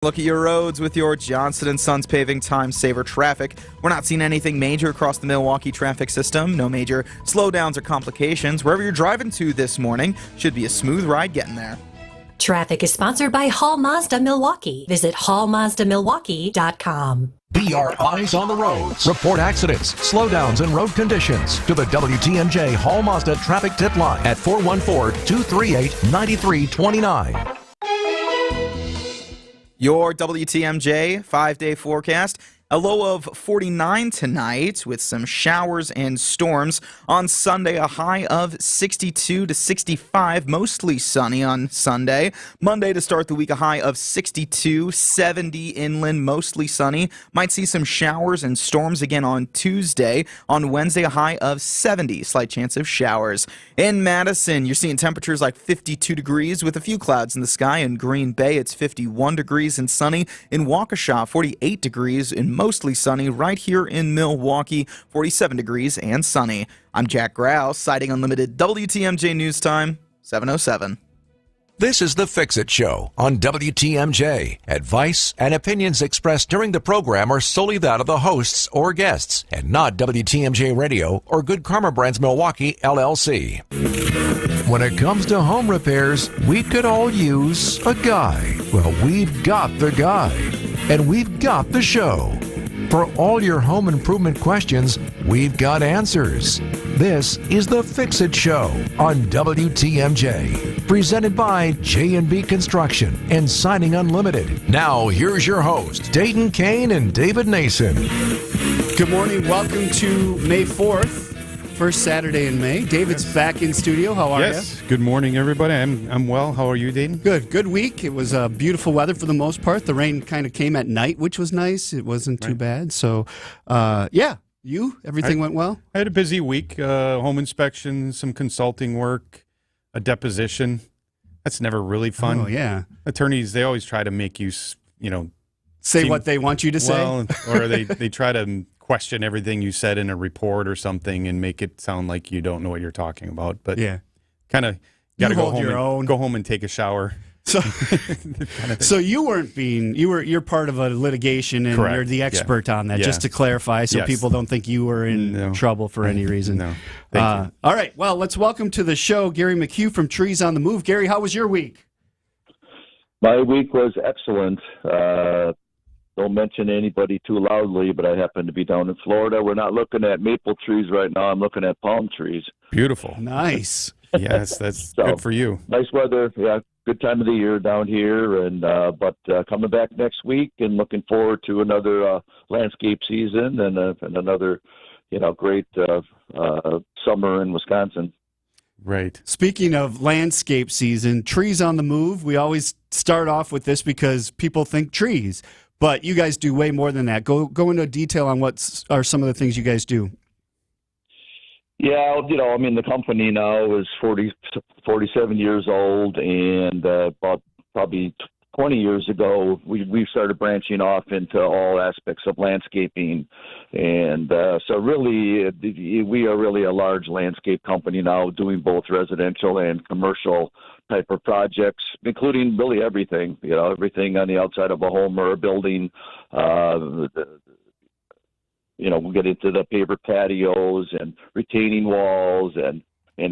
Look at your roads with your Johnson & Sons Paving Time Saver traffic. We're not seeing anything major across the Milwaukee traffic system. No major slowdowns or complications. Wherever you're driving to this morning, should be a smooth ride getting there. Traffic is sponsored by Hall Mazda Milwaukee. Visit hallmazdamilwaukee.com. Be our eyes on the roads. Report accidents, slowdowns, and road conditions to the WTMJ Hall Mazda traffic tip line at 414-238-9329. Your WTMJ 5-day forecast. A low of 49 tonight with some showers and storms. On Sunday, a high of 62 to 65, mostly sunny on Sunday. Monday to start the week, a high of 62, 70 inland, mostly sunny. Might see some showers and storms again on Tuesday. On Wednesday, a high of 70, slight chance of showers. In Madison, you're seeing temperatures like 52 degrees with a few clouds in the sky. In Green Bay, it's 51 degrees and sunny. In Waukesha, 48 degrees and mostly sunny. Right here in Milwaukee, 47 degrees and sunny. I'm Jack Grouse, Sighting Unlimited, WTMJ News Time, 7:07. This is the Fix-It Show on WTMJ. Advice and opinions expressed during the program are solely that of the hosts or guests, and not WTMJ Radio or Good Karma Brands Milwaukee, LLC. When it comes to home repairs, we could all use a guide. Well, we've got the guide, and we've got the show. For all your home improvement questions, we've got answers. This is the Fix-It Show on WTMJ, presented by J&B Construction and Siding Unlimited. Now, here's your host, Dayton Kane and David Nason. Good morning. Welcome to May 4th. First Saturday in May. David's back in studio. How are you? Yes. Good morning, everybody. I'm well. How are you, Dayton? Good week. It was beautiful weather for the most part. The rain kind of came at night, which was nice. It wasn't too bad. So, everything went well? I had a busy week. Home inspection, some consulting work, a deposition. That's never really fun. Oh, yeah. Attorneys, they always try to make you, say what they want you to say? Well, or they try to question everything you said in a report or something and make it sound like you don't know what you're talking about. But yeah, kind of got to go home and take a shower. So, so you're part of a litigation and Correct. You're the expert on that. Yeah. Just to clarify, so people don't think you were in trouble for any reason. No. Thank you. All right. Well, let's welcome to the show Gary McHugh from Trees on the Move. Gary, how was your week? My week was excellent. Don't mention anybody too loudly, but I happen to be down in Florida. We're not looking at maple trees right now. I'm looking at palm trees. Beautiful. Nice. Yes, that's good for you. Nice weather. Yeah, good time of the year down here. And but coming back next week and looking forward to another landscape season and another, great summer in Wisconsin. Right. Speaking of landscape season, Trees on the Move, we always start off with this because people think trees. But you guys do way more than that. Go into detail on what are some of the things you guys do. Yeah, the company now is 47 years old, and about probably 20 years ago, we started branching off into all aspects of landscaping. And so really, we are really a large landscape company now, doing both residential and commercial type of projects, including really everything, everything on the outside of a home or a building. We'll get into the paver patios and retaining walls and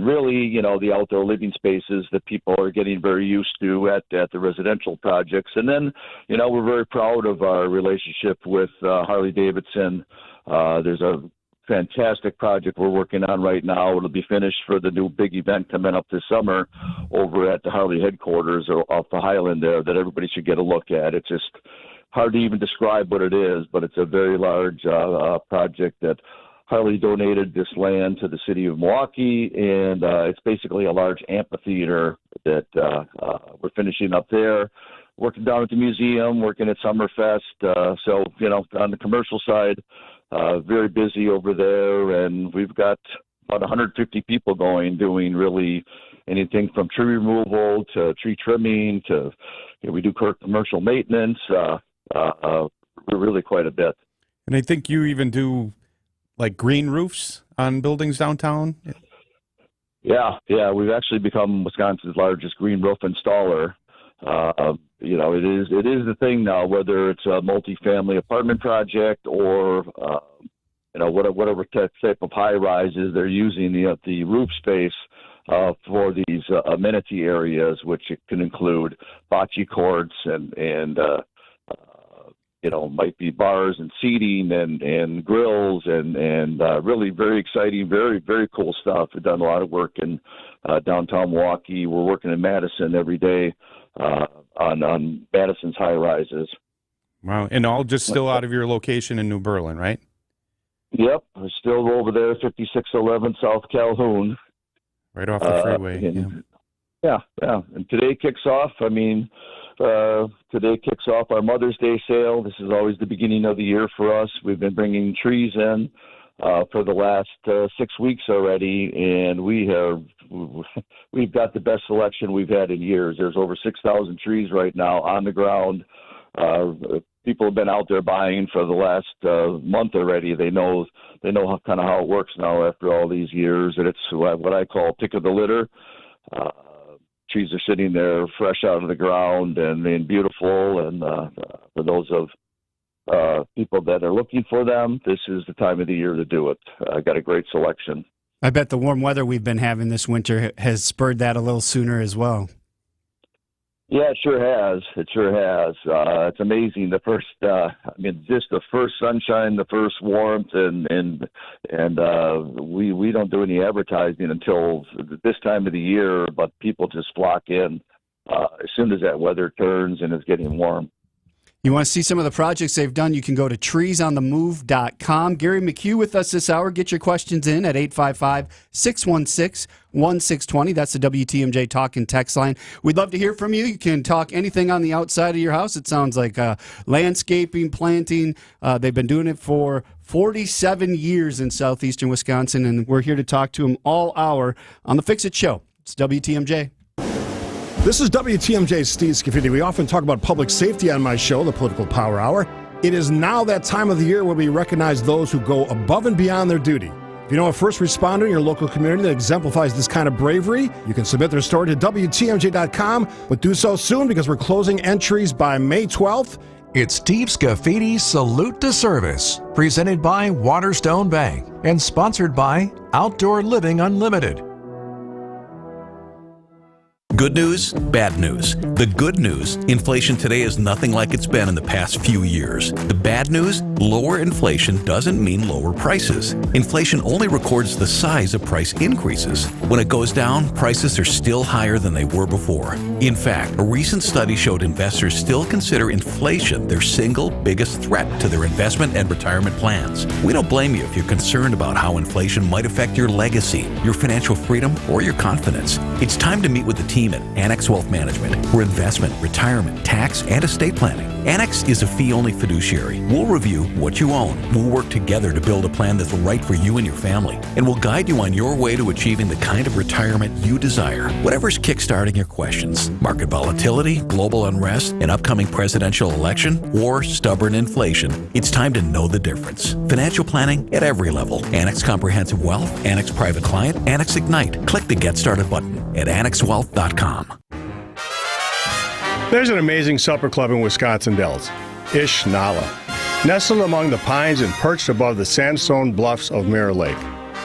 really, the outdoor living spaces that people are getting very used to at the residential projects. And then, we're very proud of our relationship with Harley-Davidson. There's a fantastic project we're working on right now. It'll be finished for the new big event coming up this summer over at the Harley headquarters off the Highland there that everybody should get a look at. It's just hard to even describe what it is, but it's a very large project that Harley donated this land to the city of Milwaukee, and it's basically a large amphitheater that we're finishing up there. Working down at the museum, working at Summerfest. So, on the commercial side, very busy over there, and we've got about 150 people doing really anything from tree removal to tree trimming to, we do commercial maintenance. We're really quite a bit. And I think you even do like green roofs on buildings downtown. Yeah. We've actually become Wisconsin's largest green roof installer. it is the thing now, whether it's a multifamily apartment project or whatever type of high rises, they're using the roof space for these amenity areas, which it can include bocce courts and might be bars and seating and grills and really very exciting, very, very cool stuff. We've done a lot of work in downtown Milwaukee. We're working in Madison every day on Madison's high rises. Wow. And all just still out of your location in New Berlin, right? Yep. We're still over there, 5611 South Calhoun. Right off the freeway. Yeah. And today kicks off our Mother's Day sale. This is always the beginning of the year for us. We've been bringing trees in for the last 6 weeks already, and we've got the best selection we've had in years. There's over 6,000 trees right now on the ground. People have been out there buying for the last month already. They know how it works now after all these years, and it's what I call pick of the litter. Trees are sitting there fresh out of the ground and beautiful, and for those of people that are looking for them, this is the time of the year to do it. I got a great selection. I bet the warm weather we've been having this winter has spurred that a little sooner as well. Yeah, it sure has. It's amazing. Just the first sunshine, the first warmth, and we don't do any advertising until this time of the year, but people just flock in as soon as that weather turns and it's getting warm. You want to see some of the projects they've done, you can go to treesonthemove.com. Gary McHugh with us this hour. Get your questions in at 855-616-1620. That's the WTMJ Talk and Text line. We'd love to hear from you. You can talk anything on the outside of your house. It sounds like landscaping, planting. They've been doing it for 47 years in southeastern Wisconsin, and we're here to talk to them all hour on the Fix It Show. It's WTMJ. This is WTMJ's Steve Scafidi. We often talk about public safety on my show, the Political Power Hour. It is now that time of the year where we recognize those who go above and beyond their duty. If you know a first responder in your local community that exemplifies this kind of bravery, you can submit their story to WTMJ.com, but do so soon because we're closing entries by May 12th. It's Steve Scaffidi's Salute to Service, presented by Waterstone Bank and sponsored by Outdoor Living Unlimited. Good news, bad news. The good news, inflation today is nothing like it's been in the past few years. The bad news, lower inflation doesn't mean lower prices. Inflation only records the size of price increases. When it goes down, prices are still higher than they were before. In fact, a recent study showed investors still consider inflation their single biggest threat to their investment and retirement plans. We don't blame you if you're concerned about how inflation might affect your legacy, your financial freedom, or your confidence. It's time to meet with the team at Annex Wealth Management for investment, retirement, tax, and estate planning. Annex is a fee-only fiduciary. We'll review what you own. We'll work together to build a plan that's right for you and your family. And we'll guide you on your way to achieving the kind of retirement you desire. Whatever's kickstarting your questions, market volatility, global unrest, an upcoming presidential election, or stubborn inflation, it's time to know the difference. Financial planning at every level. Annex Comprehensive Wealth, Annex Private Client, Annex Ignite. Click the Get Started button at annexwealth.com. There's an amazing supper club in Wisconsin Dells, Ishnala, nestled among the pines and perched above the sandstone bluffs of Mirror Lake.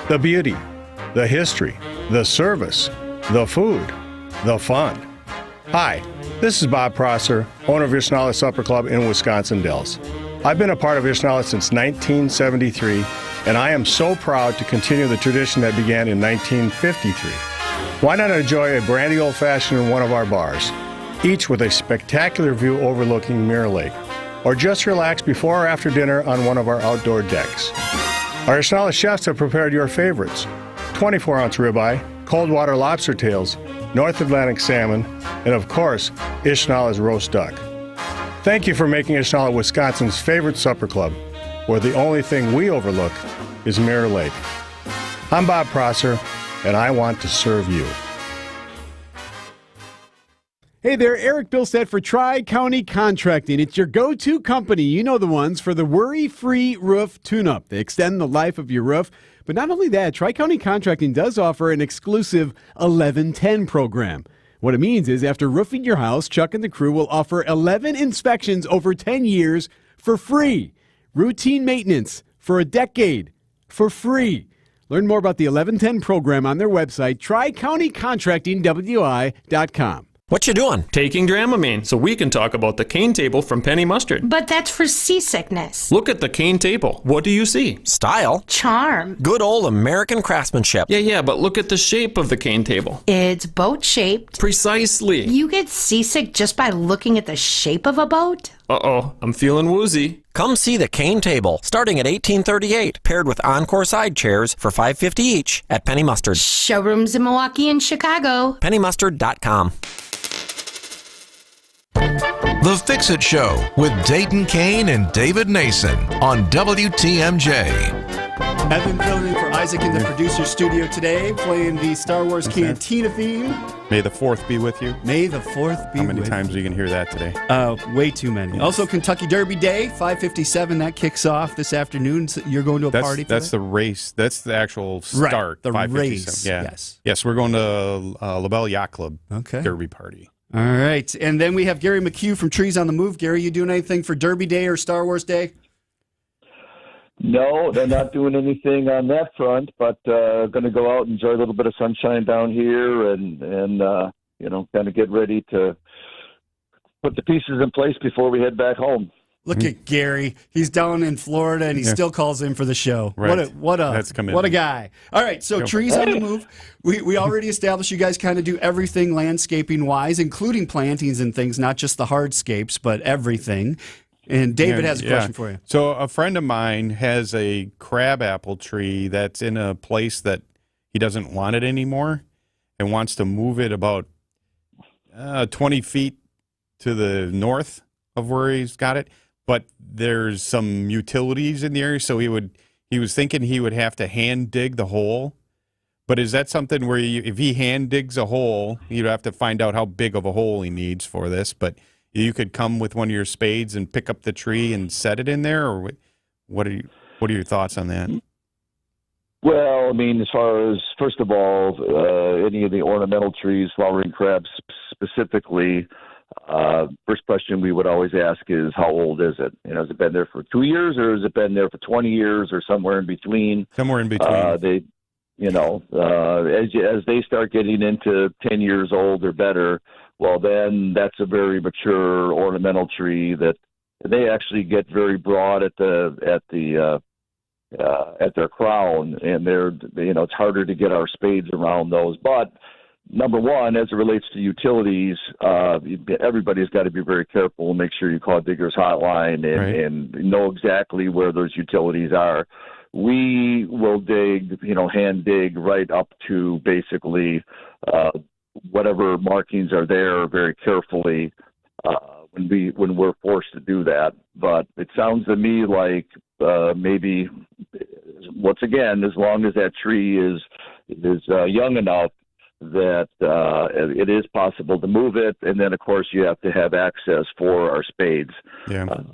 The beauty, the history, the service, the food, the fun. Hi, this is Bob Prosser, owner of Ishnala Supper Club in Wisconsin Dells. I've been a part of Ishnala since 1973, and I am so proud to continue the tradition that began in 1953. Why not enjoy a brandy old-fashioned in one of our bars, each with a spectacular view overlooking Mirror Lake, or just relax before or after dinner on one of our outdoor decks. Our Ishnala chefs have prepared your favorites: 24-ounce ribeye, cold water lobster tails, North Atlantic salmon, and of course, Ishnala's roast duck. Thank you for making Ishnala Wisconsin's favorite supper club, where the only thing we overlook is Mirror Lake. I'm Bob Prosser, and I want to serve you. Hey there, Eric Bilstead for Tri-County Contracting. It's your go-to company. You know the ones for the worry-free roof tune-up. They extend the life of your roof. But not only that, Tri-County Contracting does offer an exclusive 1110 program. What it means is after roofing your house, Chuck and the crew will offer 11 inspections over 10 years for free. Routine maintenance for a decade for free. Learn more about the 1110 program on their website, TriCountyContractingWI.com. What you doing? Taking Dramamine, so we can talk about the cane table from Penny Mustard. But that's for seasickness. Look at the cane table. What do you see? Style. Charm. Good old American craftsmanship. Yeah, but look at the shape of the cane table. It's boat-shaped. Precisely. You get seasick just by looking at the shape of a boat? Uh-oh, I'm feeling woozy. Come see the cane table, starting at $18.38, paired with Encore side chairs for $5.50 each at Penny Mustard. Showrooms in Milwaukee and Chicago. PennyMustard.com. The Fix-It Show with Dayton Kane and David Nason on WTMJ. Evan filling in for Isaac in the producer studio today, playing the Star Wars Cantina theme. May the 4th be with you. May the 4th be with you. How many times are you going to hear that today? Way too many. Yes. Also, Kentucky Derby Day, 5:57. That kicks off this afternoon. So you're going to a party for That's that? the race. That's the actual start. Right, the 5:57. race. Yeah. Yes, we're going to LaBelle Yacht Club Okay. Derby party. All right. And then we have Gary McHugh from Trees on the Move. Gary, you doing anything for Derby Day or Star Wars Day? No, they're not doing anything on that front, but going to go out and enjoy a little bit of sunshine down here and kind of get ready to put the pieces in place before we head back home. Look at Gary. He's down in Florida, and he still calls in for the show. Right. What a guy. All right, so Trees on the Move. We already established you guys kind of do everything landscaping-wise, including plantings and things, not just the hardscapes, but everything. And David has a question for you. So a friend of mine has a crabapple tree that's in a place that he doesn't want it anymore and wants to move it about 20 feet to the north of where he's got it. But there's some utilities in the area, so he was thinking he would have to hand dig the hole. But is that something where if he hand digs a hole, you'd have to find out how big of a hole he needs for this, but you could come with one of your spades and pick up the tree and set it in there, or what are your thoughts on that? Well, I mean, as far as, first of all, any of the ornamental trees, flowering crabs specifically, first question we would always ask is, how old is it? Has it been there for 2 years, or has it been there for 20 years, or somewhere in between? Somewhere in between. As they start getting into 10 years old or better, well, then that's a very mature ornamental tree that they actually get very broad at their crown, and it's harder to get our spades around those. But number one, as it relates to utilities, everybody's got to be very careful and make sure you call a digger's hotline and know exactly where those utilities are. We will dig, hand dig right up to basically whatever markings are there very carefully when we're forced to do that. But it sounds to me like maybe, once again, as long as that tree is young enough that it is possible to move it, and then of course you have to have access for our spades. Yeah,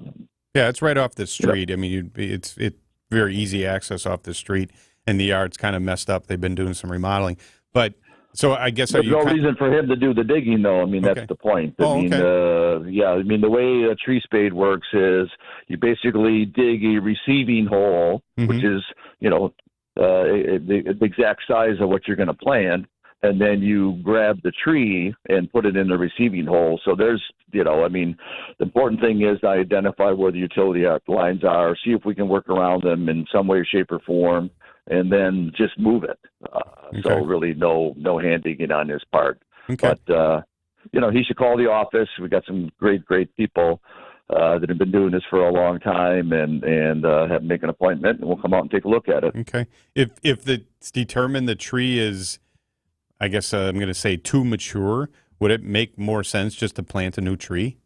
it's right off the street. I mean, it's very easy access off the street, and the yard's kind of messed up. They've been doing some remodeling, but so I guess there's no reason for him to do the digging, though. I mean, that's the point. I mean, the way a tree spade works is you basically dig a receiving hole, which is the exact size of what you're going to plant, and then you grab the tree and put it in the receiving hole. So there's, the important thing is to identify where the utility lines are, see if we can work around them in some way, shape, or form, and then just move it. So really no hand digging on his part. Okay. But, he should call the office. We got some great people that have been doing this for a long time and have make an appointment, and we'll come out and take a look at it. Okay. If it's determined the tree is, I guess I'm going to say, too mature, would it make more sense just to plant a new tree?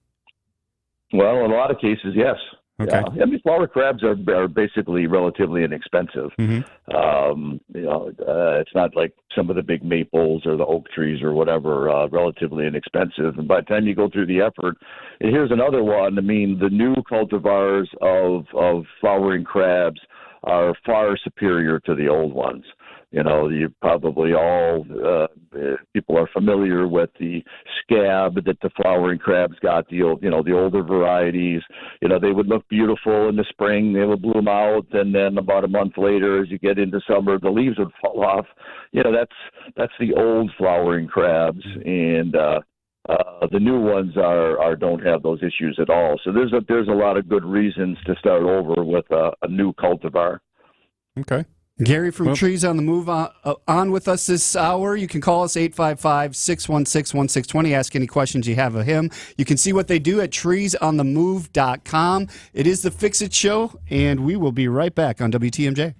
Well, in a lot of cases, yes. Okay. Yeah. I mean, flower crabs are basically relatively inexpensive. It's not like some of the big maples or the oak trees or whatever, relatively inexpensive. And by the time you go through the effort, and here's another one. I mean, the new cultivars of flowering crabs are far superior to the old ones. You probably all people are familiar with the scab that the flowering crabs got. The older varieties. They would look beautiful in the spring. They would bloom out, and then about a month later, as you get into summer, the leaves would fall off. That's the old flowering crabs, and the new ones don't have those issues at all. So there's a lot of good reasons to start over with a new cultivar. Okay. Gary from Trees on the Move on with us this hour. You can call us 855-616-1620. Ask any questions you have of him. You can see what they do at treesonthemove.com. It is the Fix It Show, and we will be right back on WTMJ.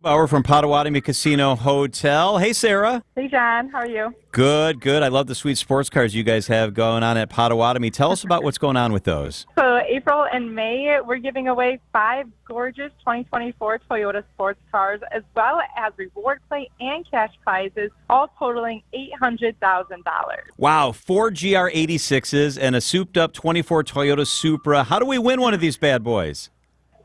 Bauer from Potawatomi Casino Hotel. Hey, Sarah. Hey, John. How are you? Good. I love the sweet sports cars you guys have going on at Potawatomi. Tell us about what's going on with those. So April and May, we're giving away 5 gorgeous 2024 Toyota sports cars, as well as reward play and cash prizes, all totaling $800,000. Wow, 4 GR86s and a souped-up 24 Toyota Supra. How do we win one of these bad boys?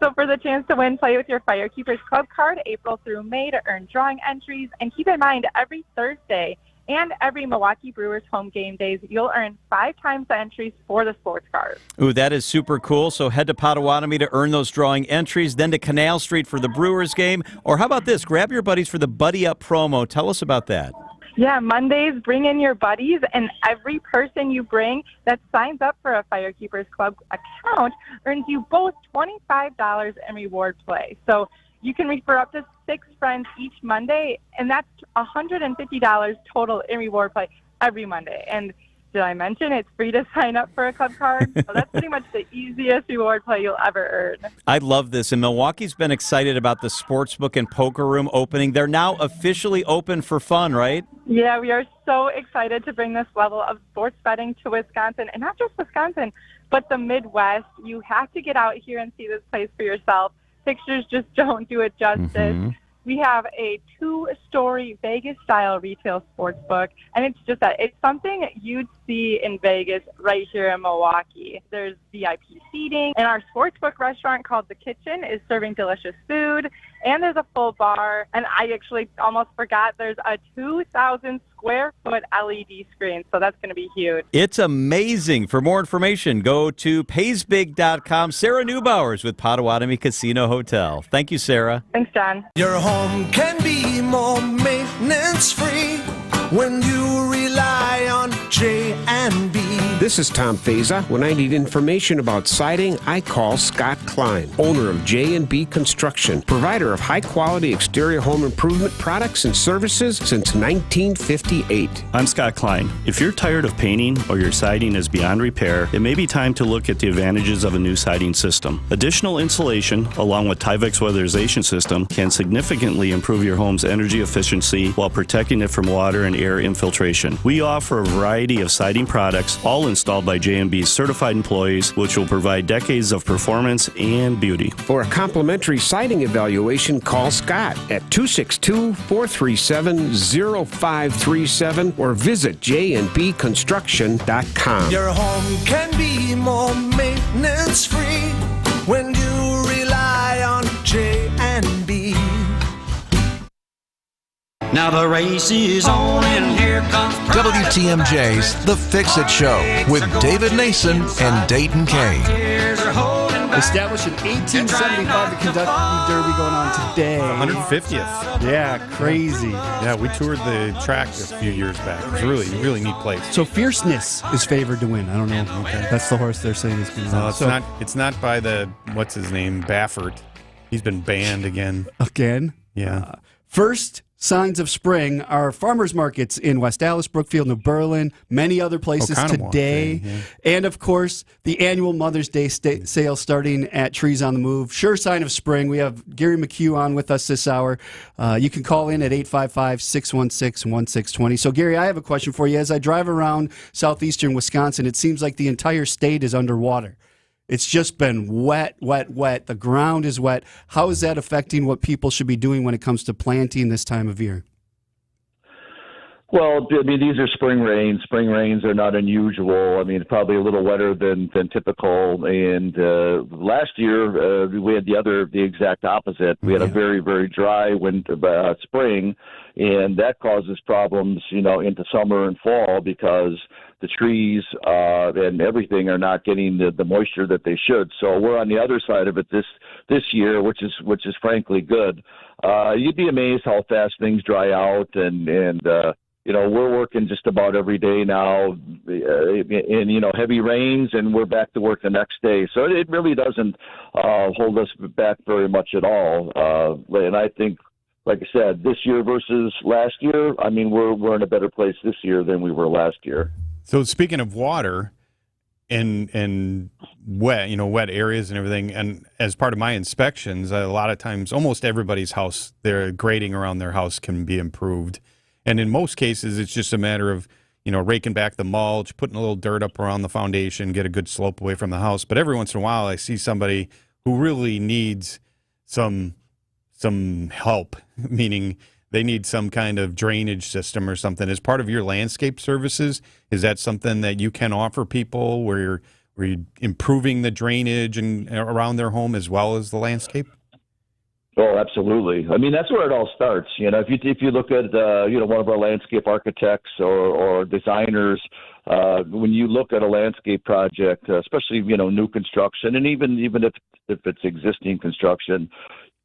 So for the chance to win, play with your Firekeepers Club card April through May to earn drawing entries. And keep in mind, every Thursday and every Milwaukee Brewers home game days, you'll earn 5 times the entries for the sports cars. Ooh, that is super cool. So head to Potawatomi to earn those drawing entries, then to Canal Street for the Brewers game. Or how about this? Grab your buddies for the Buddy Up promo. Tell us about that. Yeah, Mondays, bring in your buddies, and every person you bring that signs up for a Firekeepers Club account earns you both $25 in reward play. So you can refer up to 6 friends each Monday, and that's $150 total in reward play every Monday. And did I mention it's free to sign up for a club card? So that's pretty much the easiest reward play you'll ever earn. I love this. And Milwaukee's been excited about the Sportsbook and Poker Room opening. They're now officially open for fun, right? Yeah, we are so excited to bring this level of sports betting to Wisconsin, and not just Wisconsin, but the Midwest. You have to get out here and see this place for yourself. Pictures just don't do it justice. Mm-hmm. We have a 2-story Vegas-style retail sports book, and it's just that. It's something you'd see in Vegas right here in Milwaukee. There's VIP seating, and our sportsbook restaurant called The Kitchen is serving delicious food, and there's a full bar. And I actually almost forgot there's a 2,000-square-foot LED screen, so that's going to be huge. It's amazing. For more information, go to paysbig.com. Sarah Neubauer's with Potawatomi Casino Hotel. Thank you, Sarah. Thanks, John. Your home can be more maintenance-free when you rely on J&B. This is Tom Feza. When I need information about siding, I call Scott Klein, owner of J&B Construction, provider of high-quality exterior home improvement products and services since 1958. I'm Scott Klein. If you're tired of painting or your siding is beyond repair, it may be time to look at the advantages of a new siding system. Additional insulation, along with Tyvek's weatherization system, can significantly improve your home's energy efficiency while protecting it from water and air infiltration. We offer a variety of siding products, all installed by J&B's certified employees, which will provide decades of performance and beauty. For a complimentary siding evaluation, call Scott at 262-437-0537 or visit jnbconstruction.com. Your home can be more maintenance-free when you rely on J&B. Now the race is on and here comes WTMJ's The Fix-It Show with David Nason and Dayton Kane. Established in 1875, the Kentucky Derby going on today. 150th. Yeah, crazy. Yeah, we toured the track a few years back. It was really, really neat place. So Fierceness is favored to win. I don't know. Okay. That's the horse they're saying is going to win. No, it's not by the, what's his name, Baffert. He's been banned again. Again? Yeah. First signs of spring are farmers markets in West Allis, Brookfield, New Berlin, many other places today. Yeah. And, of course, the annual Mother's Day sale starting at Trees on the Move. Sure sign of spring. We have Gary McHugh on with us this hour. You can call in at 855-616-1620. So, Gary, I have a question for you. As I drive around southeastern Wisconsin, it seems like the entire state is underwater. It's just been wet, wet, wet. The ground is wet. How is that affecting what people should be doing when it comes to planting this time of year? Well, I mean, these are spring rains. Spring rains are not unusual. I mean, probably a little wetter than typical. And last year we had the exact opposite. We had a very, very dry spring, and that causes problems, into summer and fall because the trees and everything are not getting the moisture that they should. So we're on the other side of it this year, which is frankly good. You'd be amazed how fast things dry out, and we're working just about every day now in heavy rains, and we're back to work the next day. So it really doesn't hold us back very much at all. And I think, like I said, this year versus last year, I mean, we're in a better place this year than we were last year. So speaking of water and wet areas and everything, and as part of my inspections, a lot of times, almost everybody's house, their grading around their house can be improved. And in most cases, it's just a matter of, raking back the mulch, putting a little dirt up around the foundation, get a good slope away from the house. But every once in a while, I see somebody who really needs some help, meaning they need some kind of drainage system or something. As part of your landscape services, is that something that you can offer people where you're improving the drainage and around their home as well as the landscape? Oh, absolutely. I mean, that's where it all starts. If you look at one of our landscape architects or designers, when you look at a landscape project, especially new construction, and even if it's existing construction,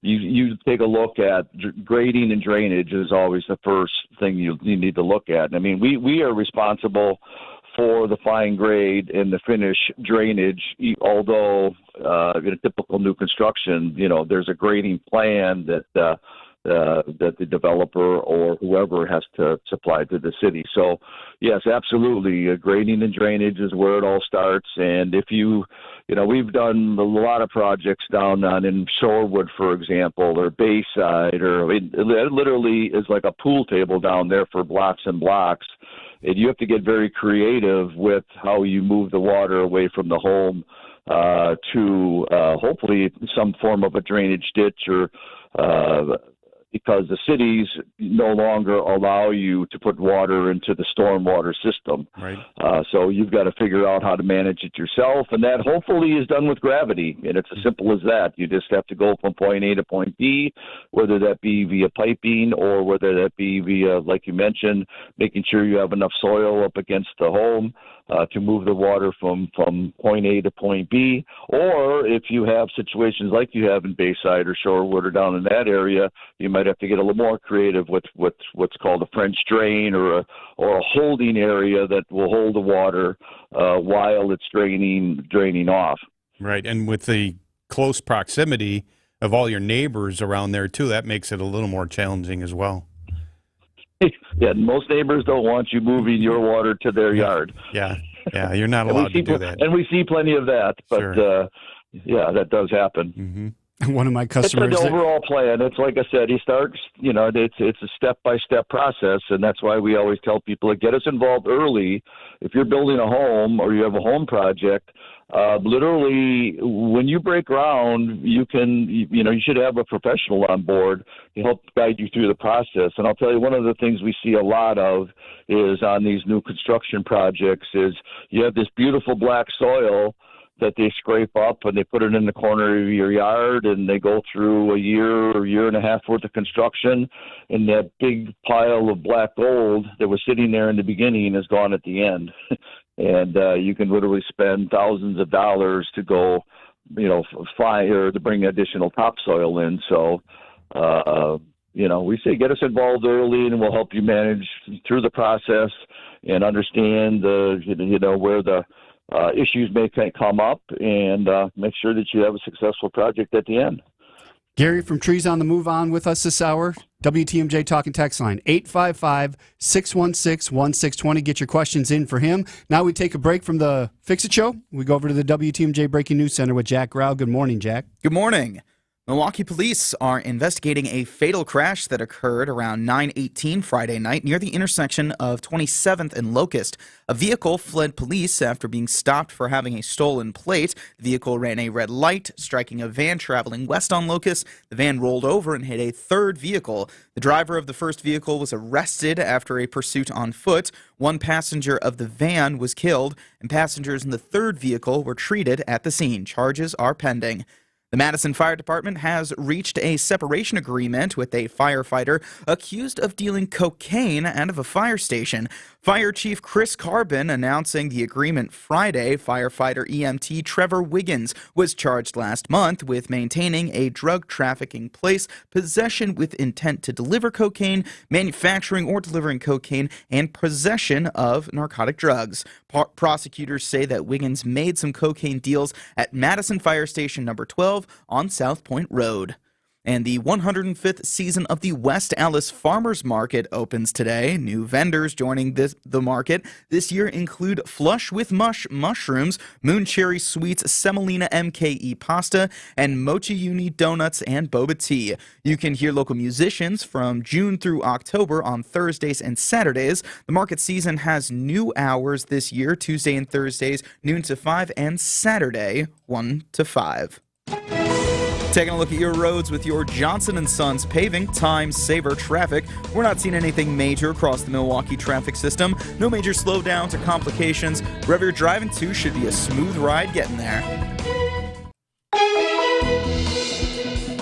you take a look at grading and drainage is always the first thing you need to look at. I mean, we are responsible for the fine grade and the finish drainage, although in a typical new construction, there's a grading plan that the developer or whoever has to supply to the city. So, yes, absolutely, grading and drainage is where it all starts. And if we've done a lot of projects down in Shorewood, for example, or Bayside, it literally is like a pool table down there for blocks and blocks. And you have to get very creative with how you move the water away from the home to hopefully some form of a drainage ditch, or because the cities no longer allow you to put water into the stormwater system. Right. So you've got to figure out how to manage it yourself, and that hopefully is done with gravity. And it's as simple as that. You just have to go from point A to point B, whether that be via piping or whether that be via, like you mentioned, making sure you have enough soil up against the home to move the water from point A to point B. Or if you have situations like you have in Bayside or Shorewood or down in that area, you might have to get a little more creative with what's called a French drain or a holding area that will hold the water while it's draining off. Right, and with the close proximity of all your neighbors around there too, that makes it a little more challenging as well. Yeah, most neighbors don't want you moving your water to their yard. Yeah, you're not allowed to do that. And we see plenty of that, but Sure. that does happen. Mm-hmm. One of my customers. It's an overall plan. It's like I said, he starts, it's a step-by-step process, and that's why we always tell people to get us involved early. If you're building a home or you have a home project, literally, when you break ground, you should have a professional on board to help guide you through the process. And I'll tell you, one of the things we see a lot of is on these new construction projects is you have this beautiful black soil that they scrape up and they put it in the corner of your yard, and they go through a year or year and a half worth of construction, and that big pile of black gold that was sitting there in the beginning is gone at the end. And you can literally spend thousands of dollars to go, find or to bring additional topsoil in. So, we say get us involved early, and we'll help you manage through the process and understand where the issues may come up, and make sure that you have a successful project at the end. Gary from Trees on the Move on with us this hour. WTMJ Talking Text Line, 855-616-1620. Get your questions in for him. Now we take a break from the Fix It Show. We go over to the WTMJ Breaking News Center with Jack Grau. Good morning, Jack. Good morning. Milwaukee police are investigating a fatal crash that occurred around 9:18 Friday night near the intersection of 27th and Locust. A vehicle fled police after being stopped for having a stolen plate. The vehicle ran a red light, striking a van traveling west on Locust. The van rolled over and hit a third vehicle. The driver of the first vehicle was arrested after a pursuit on foot. One passenger of the van was killed, and passengers in the third vehicle were treated at the scene. Charges are pending. The Madison Fire Department has reached a separation agreement with a firefighter accused of dealing cocaine out of a fire station. Fire Chief Chris Carbon announcing the agreement Friday. Firefighter EMT Trevor Wiggins was charged last month with maintaining a drug trafficking place, possession with intent to deliver cocaine, manufacturing or delivering cocaine, and possession of narcotic drugs. Prosecutors say that Wiggins made some cocaine deals at Madison Fire Station number 12 on South Point Road. And the 105th season of the West Allis Farmers Market opens today. New vendors joining the market this year include Flush with Mush Mushrooms, Moon Cherry Sweets, Semolina MKE Pasta, and Mochi Uni Donuts and Boba Tea. You can hear local musicians from June through October on Thursdays and Saturdays. The market season has new hours this year, Tuesday and Thursdays, noon to 5, and Saturday, 1 to 5. Taking a look at your roads with your Johnson & Sons Paving Time Saver Traffic. We're not seeing anything major across the Milwaukee traffic system. No major slowdowns or complications. Wherever you're driving to should be a smooth ride getting there.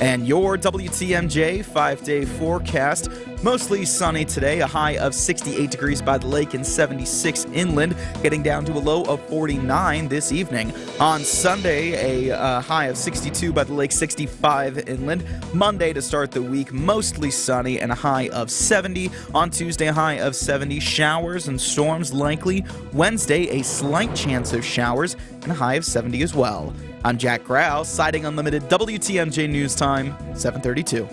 And your WTMJ 5-day forecast. Mostly sunny today, a high of 68 degrees by the lake and 76 inland, getting down to a low of 49 this evening. On Sunday, a high of 62 by the lake, 65 inland. Monday to start the week, mostly sunny and a high of 70. On Tuesday, a high of 70. Showers and storms likely. Wednesday, a slight chance of showers and a high of 70 as well. I'm Jack Grau, Siding Unlimited, WTMJ News Time, 7:32.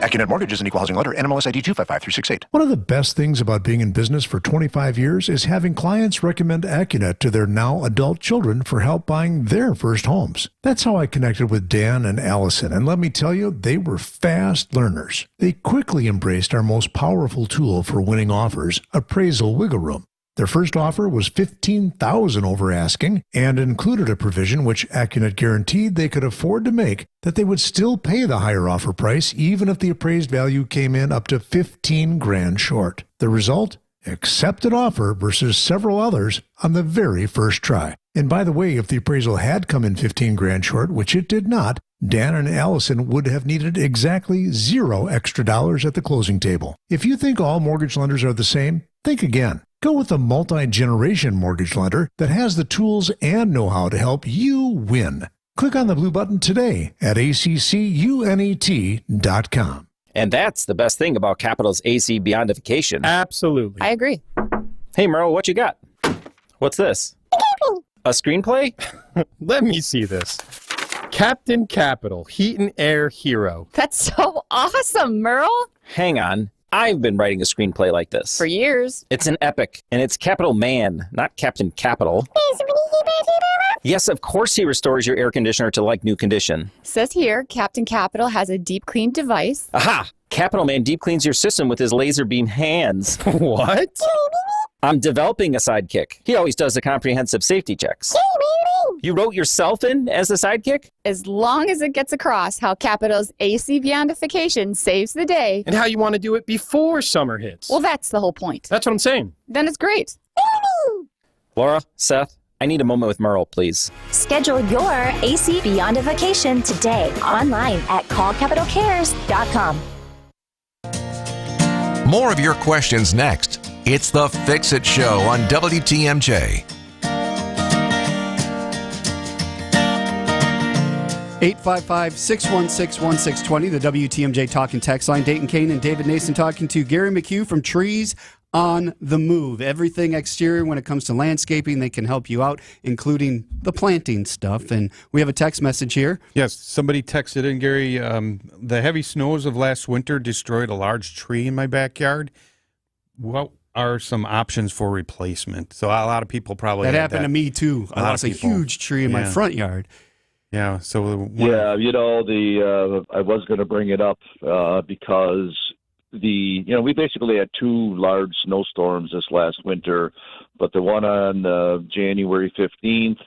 Accunet Mortgage is an equal housing lender. NMLS ID 255-368. One of the best things about being in business for 25 years is having clients recommend Accunet to their now adult children for help buying their first homes. That's how I connected with Dan and Allison, and let me tell you, they were fast learners. They quickly embraced our most powerful tool for winning offers, Appraisal Wiggle Room. Their first offer was $15,000 over asking and included a provision which Accunet guaranteed they could afford to make, that they would still pay the higher offer price even if the appraised value came in up to $15,000 short. The result? Accepted offer versus several others on the very first try. And by the way, if the appraisal had come in $15,000 short, which it did not, Dan and Allison would have needed exactly $0 extra at the closing table. If you think all mortgage lenders are the same, think again. Go with a multi-generation mortgage lender that has the tools and know-how to help you win. Click on the blue button today at accunet.com. And that's the best thing about Capital's AC Beyondification. Absolutely. I agree. Hey, Merle, what you got? What's this? A screenplay? Let me see this. Captain Capital, Heat and Air Hero. That's so awesome, Merle. Hang on. I've been writing a screenplay like this. For years. It's an epic, and it's Capital Man, not Captain Capital. Yes, of course he restores your air conditioner to like new condition. Says here, Captain Capital has a deep clean device. Aha! Capital Man deep cleans your system with his laser beam hands. What? I'm developing a sidekick. He always does the comprehensive safety checks. You wrote yourself in as the sidekick? As long as it gets across how Capital's AC Beyondification saves the day. And how you want to do it before summer hits. Well, that's the whole point. That's what I'm saying. Then it's great. Laura, Seth, I need a moment with Merle, please. Schedule your AC Beyondification today online at callcapitalcares.com. More of your questions next. It's the Fix It Show on WTMJ. 855-616-1620, the WTMJ Talking Text Line. Dayton Kane and David Nason talking to Gary McHugh from Trees on the Move. Everything exterior when it comes to landscaping, they can help you out, including the planting stuff. And we have a text message here. Yes, somebody texted in, Gary, the heavy snows of last winter destroyed a large tree in my backyard. What are some options for replacement? So a lot of people probably that happened to me too. I lost a huge tree in my front yard. Yeah. So Yeah, I was going to bring it up because we basically had 2 large snowstorms this last winter, but the one on January 15th,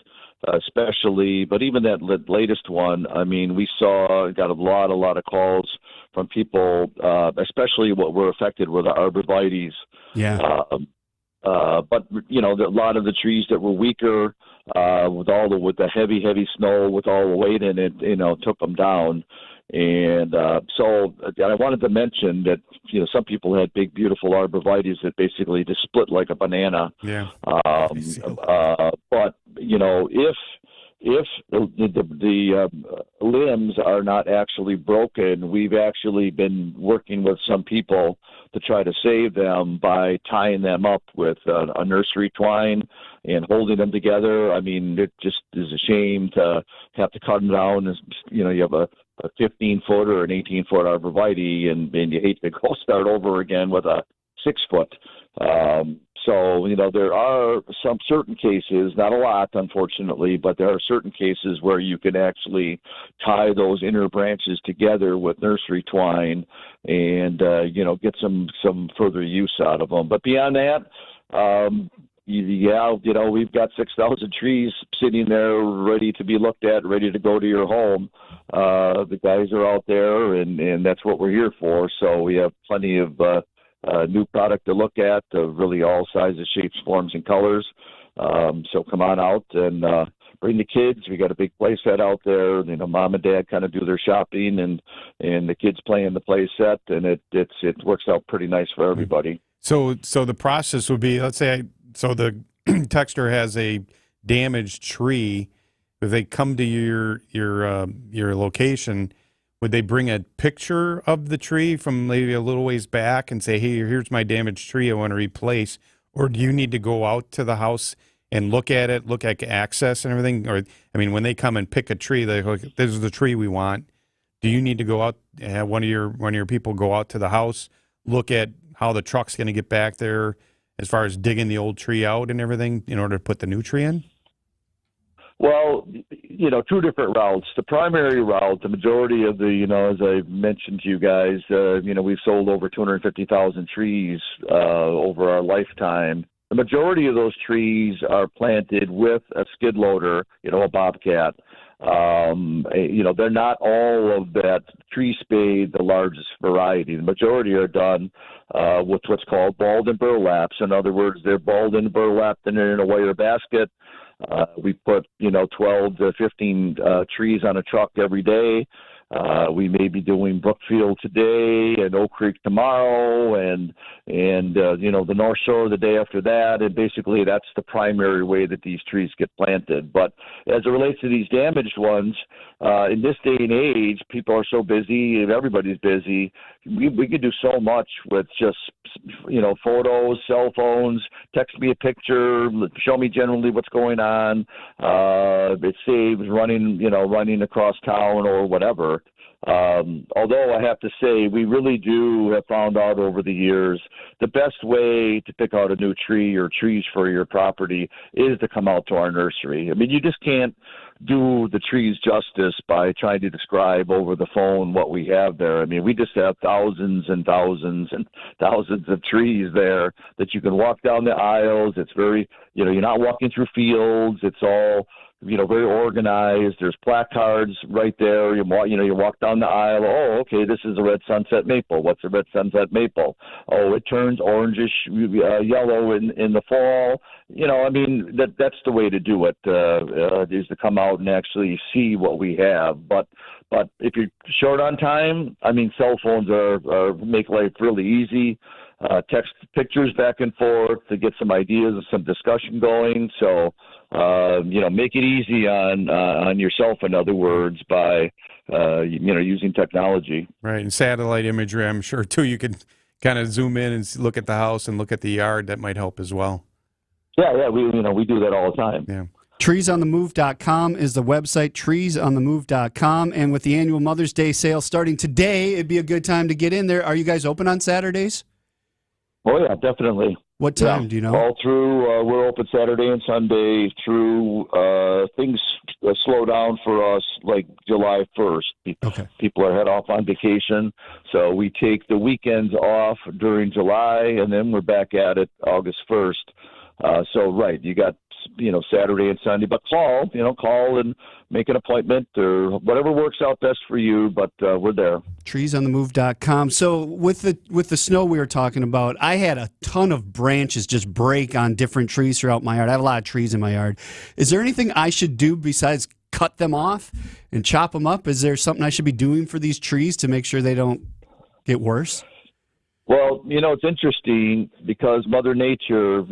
especially, but even that latest one, I mean, got a lot of calls from people, especially what were affected were the arborvitaes. Yeah. But a lot of the trees that were weaker, with the heavy snow, with all the weight in it, took them down. And so I wanted to mention that some people had big, beautiful arborvitaes that basically just split like a banana. Yeah. But if the limbs are not actually broken, we've actually been working with some people to try to save them by tying them up with a nursery twine and holding them together. I mean, it just is a shame to have to cut them down. You have a 15-foot or an 18-foot arborvitae, and you hate to go start over again with a 6-foot. So, there are some certain cases, not a lot, unfortunately, but there are certain cases where you can actually tie those inner branches together with nursery twine and, get some further use out of them. But beyond that, we've got 6,000 trees sitting there ready to be looked at, ready to go to your home. The guys are out there, and that's what we're here for. So we have plenty of new product to look at, really all sizes, shapes, forms, and colors. So come on out and bring the kids. We got a big play set out there. Mom and dad kind of do their shopping, and the kids play in the play set, and it works out pretty nice for everybody. So the process would be, let's say, so the texter has a damaged tree. If they come to your location, would they bring a picture of the tree from maybe a little ways back and say, hey, here's my damaged tree I want to replace? Or do you need to go out to the house and look at it, look at access and everything? Or, I mean, when they come and pick a tree, they go, this is the tree we want. Do you need to go out, have one of your people go out to the house, look at how the truck's going to get back there as far as digging the old tree out and everything in order to put the new tree in? Well, 2 different routes. The primary route, the majority of as I mentioned to you guys, we've sold over 250,000 trees over our lifetime. The majority of those trees are planted with a skid loader, a bobcat. They're not all of that tree spade, the largest variety. The majority are done with what's called balled and burlaps. In other words, they're balled and burlapped and they're in a wire basket. We put 12 to 15 trees on a truck every day. We may be doing Brookfield today and Oak Creek tomorrow, and the North Shore the day after that. And basically, that's the primary way that these trees get planted. But as it relates to these damaged ones, in this day and age, people are so busy, and everybody's busy. We can do so much with just photos, cell phones. Text me a picture, show me generally what's going on. It saves running across town or whatever. Although I have to say, we really do have found out over the years the best way to pick out a new tree or trees for your property is to come out to our nursery. I mean, you just can't do the trees justice by trying to describe over the phone what we have there. I mean, we just have thousands and thousands and thousands of trees there that you can walk down the aisles. It's very, you're not walking through fields. It's all, very organized. There's placards right there. You walk down the aisle. Oh, okay, this is a red sunset maple. What's a red sunset maple? Oh, it turns orangish yellow in the fall. That's the way to do it, is to come out and actually see what we have. But if you're short on time, cell phones make life really easy. Text pictures back and forth to get some ideas and some discussion going. So, make it easy on yourself, in other words, by, using technology. Right. And satellite imagery, I'm sure, too. You can kind of zoom in and look at the house and look at the yard. That might help as well. Yeah. We do that all the time. Yeah. Treesonthemove.com is the website, treesonthemove.com. And with the annual Mother's Day sale starting today, it'd be a good time to get in there. Are you guys open on Saturdays? Oh, yeah, definitely. What time do you know? All through, we're open Saturday and Sunday through things slow down for us like July 1st. Okay. People are head off on vacation, so we take the weekends off during July, and then we're back at it August 1st. So right, you got Saturday and Sunday, but call and make an appointment or whatever works out best for you. But we're there. treesonthemove.com. So with the snow we were talking about, I had a ton of branches just break on different trees throughout my yard. I have a lot of trees in my yard. Is there anything I should do besides cut them off and chop them up? Is there something I should be doing for these trees to make sure they don't get worse? Well, it's interesting because Mother Nature,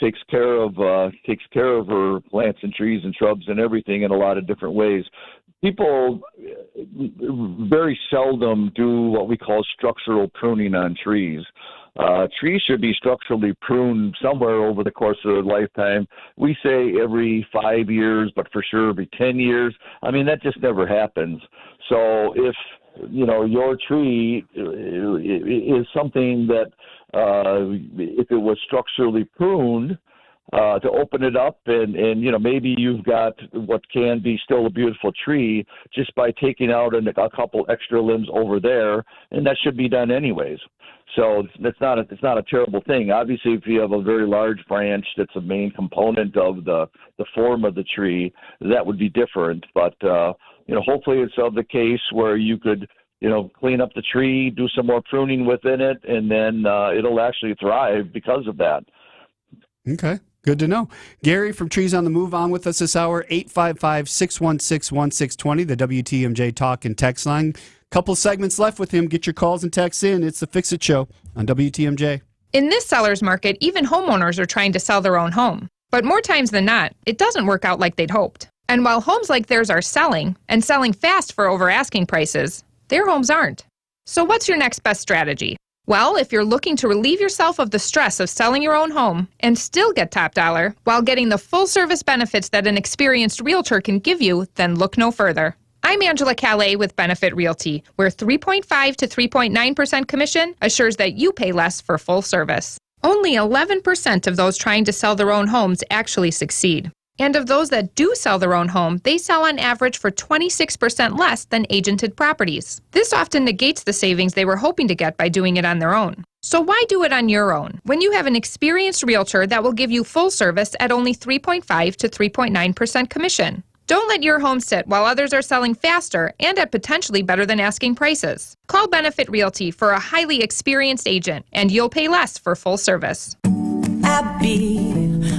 takes care of her plants and trees and shrubs and everything in a lot of different ways. People very seldom do what we call structural pruning on trees. Trees should be structurally pruned somewhere over the course of their lifetime. We say every 5 years, but for sure every 10 years. I mean, that just never happens. So if your tree is something that if it was structurally pruned, to open it up and maybe you've got what can be still a beautiful tree just by taking out a couple extra limbs over there, and that should be done anyways. So it's not a terrible thing. Obviously, if you have a very large branch that's a main component of the form of the tree, that would be different. But hopefully it's of the case where you could clean up the tree, do some more pruning within it, and then it'll actually thrive because of that. Okay. Good to know. Gary from Trees on the Move on with us this hour, 855-616-1620, the WTMJ talk and text line. Couple segments left with him. Get your calls and texts in. It's the Fix It Show on WTMJ. In this seller's market, even homeowners are trying to sell their own home. But more times than not, it doesn't work out like they'd hoped. And while homes like theirs are selling, and selling fast for over asking prices, their homes aren't. So what's your next best strategy? Well, if you're looking to relieve yourself of the stress of selling your own home and still get top dollar while getting the full service benefits that an experienced realtor can give you, then look no further. I'm Angela Calais with Benefit Realty, where 3.5 to 3.9% commission assures that you pay less for full service. Only 11% of those trying to sell their own homes actually succeed. And of those that do sell their own home, they sell on average for 26% less than agented properties. This often negates the savings they were hoping to get by doing it on their own. So why do it on your own when you have an experienced realtor that will give you full service at only 3.5 to 3.9% commission? Don't let your home sit while others are selling faster and at potentially better than asking prices. Call Benefit Realty for a highly experienced agent, and you'll pay less for full service.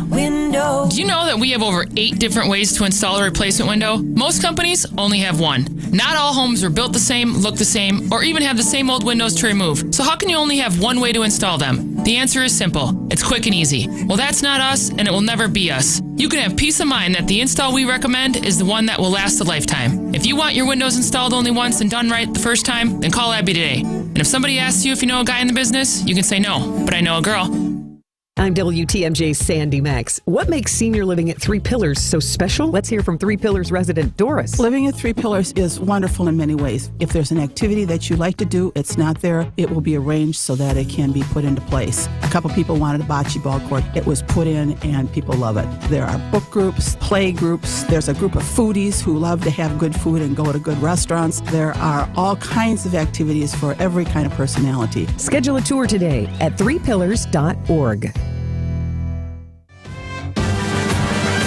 Window. Do you know that we have over 8 different ways to install a replacement window? Most companies only have one. Not all homes are built the same, look the same, or even have the same old windows to remove. So how can you only have one way to install them? The answer is simple. It's quick and easy. Well, that's not us, and it will never be us. You can have peace of mind that the install we recommend is the one that will last a lifetime. If you want your windows installed only once and done right the first time, then call Abby today. And if somebody asks you if you know a guy in the business, you can say no, but I know a girl. I'm WTMJ's Sandy Max. What makes senior living at Three Pillars so special? Let's hear from Three Pillars resident Doris. Living at Three Pillars is wonderful in many ways. If there's an activity that you like to do, it's not there, it will be arranged so that it can be put into place. A couple people wanted a bocce ball court. It was put in and people love it. There are book groups, play groups. There's a group of foodies who love to have good food and go to good restaurants. There are all kinds of activities for every kind of personality. Schedule a tour today at threepillars.org.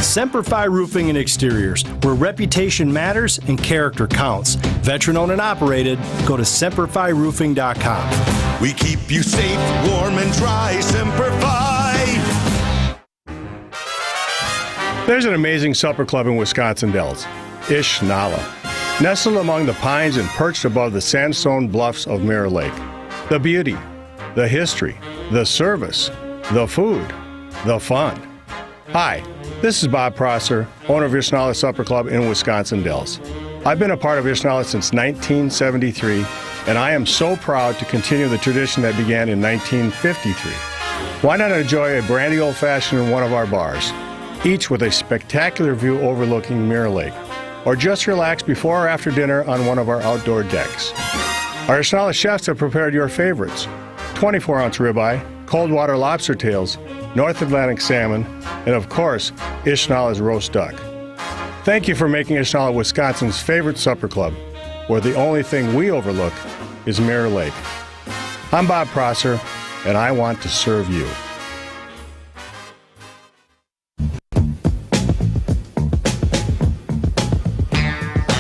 Semper Fi Roofing and Exteriors, where reputation matters and character counts. Veteran owned and operated. Go to SemperFiRoofing.com. We keep you safe, warm, and dry. Semper Fi. There's an amazing supper club in Wisconsin Dells, Ish Nala. Nestled among the pines and perched above the sandstone bluffs of Mirror Lake. The beauty, the history, the service, the food, the fun. Hi, this is Bob Prosser, owner of Ishnala Supper Club in Wisconsin Dells. I've been a part of Ishnala since 1973, and I am so proud to continue the tradition that began in 1953. Why not enjoy a brandy old-fashioned in one of our bars, each with a spectacular view overlooking Mirror Lake, or just relax before or after dinner on one of our outdoor decks. Our Ishnala chefs have prepared your favorites: 24-ounce ribeye, cold water lobster tails, North Atlantic salmon, and of course, Ishnala's roast duck. Thank you for making Ishnala Wisconsin's favorite supper club, where the only thing we overlook is Mirror Lake. I'm Bob Prosser, and I want to serve you.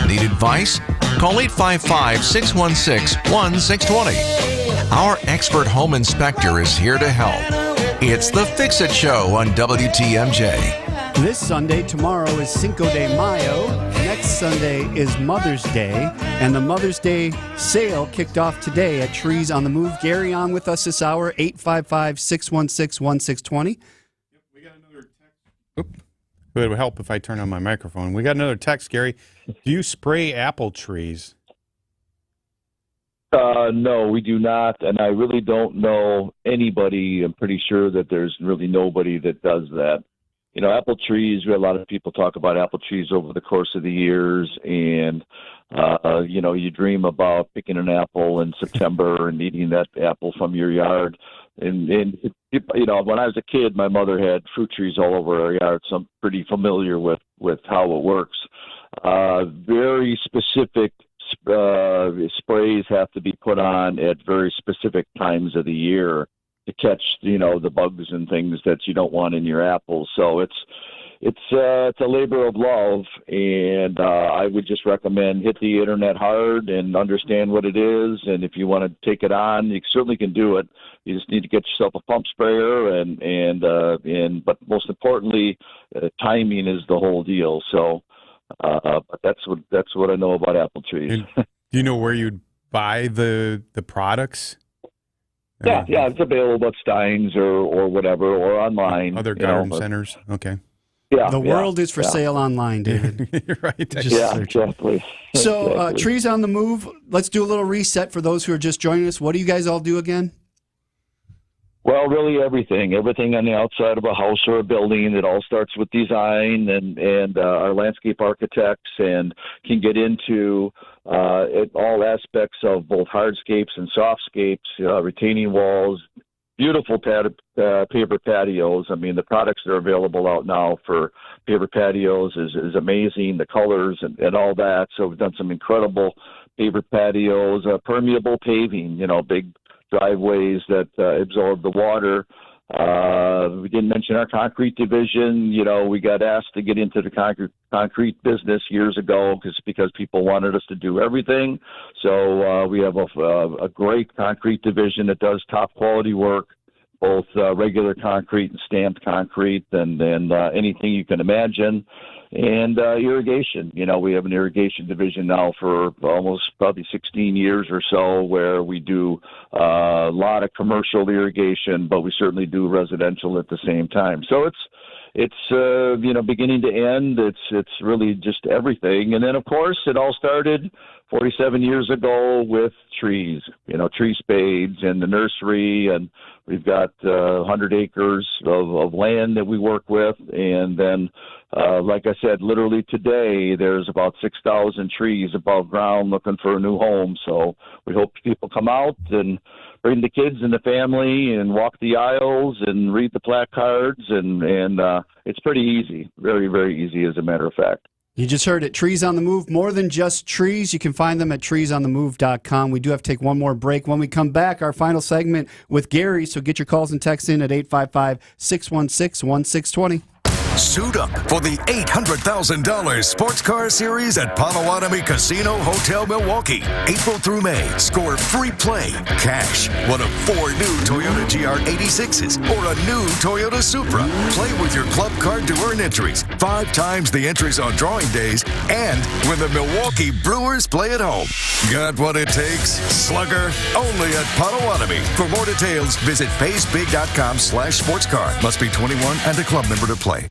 Need advice? Call 855-616-1620. Our expert home inspector is here to help. It's the Fix-It Show on WTMJ. This Sunday, tomorrow is Cinco de Mayo. Next Sunday is Mother's Day. And the Mother's Day sale kicked off today at Trees on the Move. Gary on with us this hour, 855-616-1620. We got another text. Oop. It would help if I turn on my microphone. We got another text, Gary. Do you spray apple trees? No, we do not, and I really don't know anybody. I'm pretty sure that there's really nobody that does that. You know, apple trees, a lot of people talk about apple trees over the course of the years, and, you know, you dream about picking an apple in September and eating that apple from your yard. And you know, when I was a kid, my mother had fruit trees all over our yard, so I'm pretty familiar with how it works. Very specific sprays have to be put on at very specific times of the year to catch, you know, the bugs and things that you don't want in your apples. So it's a labor of love, and I would just recommend hit the internet hard and understand what it is. And if you want to take it on, you certainly can do it. You just need to get yourself a pump sprayer, but most importantly, timing is the whole deal. So, but that's what I know about apple trees. Do you know where you'd buy the products? Yeah, it's available at Stein's or whatever, or online. Other garden centers. Okay. Yeah, the world is for sale online, David. You're right. Yeah, exactly. So, Trees on the Move, let's do a little reset for those who are just joining us. What do you guys all do again? Well, really everything on the outside of a house or a building. It all starts with design, and our landscape architects and can get into all aspects of both hardscapes and softscapes, retaining walls, beautiful paper patios. I mean, the products that are available out now for paper patios is amazing, the colors and all that. So we've done some incredible paper patios, permeable paving, you know, big driveways that absorb the water. We didn't mention our concrete division. You know, we got asked to get into the concrete business years ago because people wanted us to do everything. So we have a great concrete division that does top quality work, both regular concrete and stamped concrete and anything you can imagine. And irrigation, you know, we have an irrigation division now for almost probably 16 years or so, where we do a lot of commercial irrigation, but we certainly do residential at the same time. So it's you know, beginning to end. It's really just everything. And then, of course, it all started 47 years ago with trees, you know, tree spades and the nursery, and we've got 100 acres of land that we work with. And then, like I said, literally today, there's about 6,000 trees above ground looking for a new home. So we hope people come out and bring the kids and the family and walk the aisles and read the placards. And it's pretty easy, very, very easy, as a matter of fact. You just heard it. Trees on the Move, more than just trees. You can find them at treesonthemove.com. We do have to take one more break. When we come back, our final segment with Gary. So get your calls and texts in at 855-616-1620. Suit up for the $800,000 Sports Car Series at Potawatomi Casino Hotel Milwaukee. April through May, score free play, cash, one of 4 new Toyota GR86s, or a new Toyota Supra. Play with your club card to earn entries, 5 times the entries on drawing days, and when the Milwaukee Brewers play at home. Got what it takes? Slugger, only at Potawatomi. For more details, visit paysbig.com/sportscar. Must be 21 and a club member to play.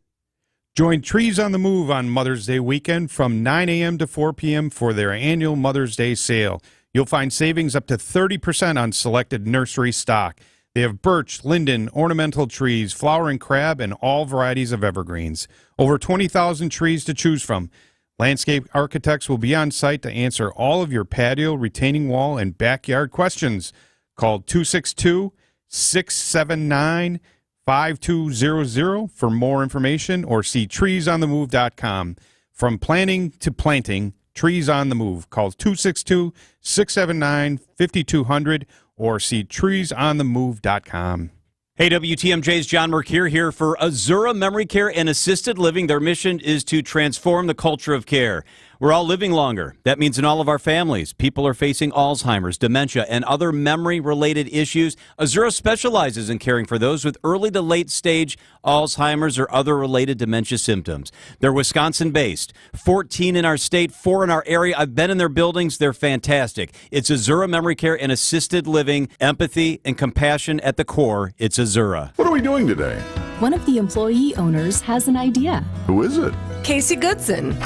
Join Trees on the Move on Mother's Day weekend from 9 a.m. to 4 p.m. for their annual Mother's Day sale. You'll find savings up to 30% on selected nursery stock. They have birch, linden, ornamental trees, flowering crab, and all varieties of evergreens. Over 20,000 trees to choose from. Landscape architects will be on site to answer all of your patio, retaining wall, and backyard questions. Call 262-679-5200 for more information, or see treesonthemove.com. From planning to planting, Trees on the Move. Call 262-679-5200 or see treesonthemove.com. Hey, WTMJ's John Mercure here for Azura Memory Care and Assisted Living. Their mission is to transform the culture of care. We're all living longer. That means in all of our families, people are facing Alzheimer's, dementia, and other memory-related issues. Azura specializes in caring for those with early to late stage Alzheimer's or other related dementia symptoms. They're Wisconsin-based, 14 in our state, 4 in our area. I've been in their buildings. They're fantastic. It's Azura Memory Care and Assisted Living, empathy and compassion at the core. It's Azura. What are we doing today? One of the employee owners has an idea. Who is it? Casey Goodson.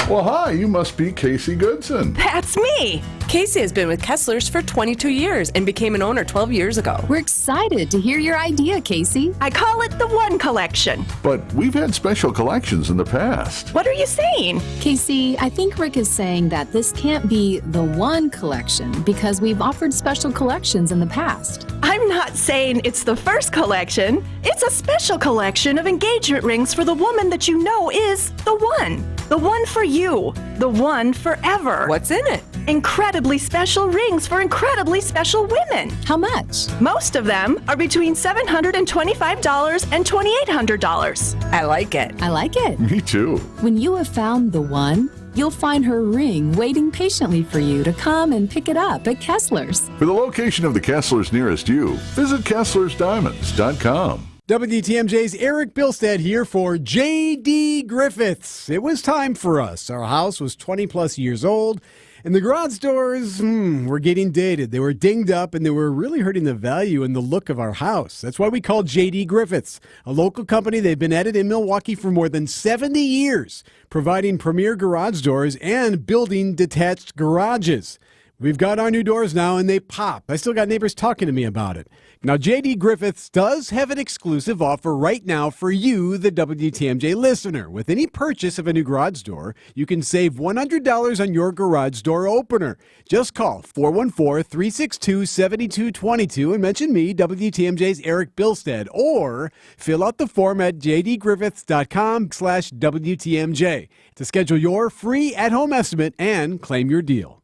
Well, hi, you must be Casey Goodson. That's me. Casey has been with Kessler's for 22 years and became an owner 12 years ago. We're excited to hear your idea, Casey. I call it the One Collection. But we've had special collections in the past. What are you saying? Casey, I think Rick is saying that this can't be the one collection because we've offered special collections in the past. I'm not saying it's the first collection. It's a special collection of engagement rings for the woman that you know is the one. The one for you. The one forever. What's in it? Incredibly special rings for incredibly special women. How much? Most of them are between $725 and $2,800. I like it. I like it. Me too. When you have found the one, you'll find her ring waiting patiently for you to come and pick it up at Kessler's. For the location of the Kesslers nearest you, visit KesslersDiamonds.com. WTMJ's Eric Bilstead here for J.D. Griffiths. It was time for us. Our house was 20 plus years old, and the garage doors were getting dated. They were dinged up, and they were really hurting the value and the look of our house. That's why we called J.D. Griffiths, a local company. They've been at it in Milwaukee for more than 70 years, providing premier garage doors and building detached garages. We've got our new doors now, and they pop. I still got neighbors talking to me about it. Now, J.D. Griffiths does have an exclusive offer right now for you, the WTMJ listener. With any purchase of a new garage door, you can save $100 on your garage door opener. Just call 414-362-7222 and mention me, WTMJ's Eric Bilstead, or fill out the form at jdgriffiths.com/WTMJ to schedule your free at-home estimate and claim your deal.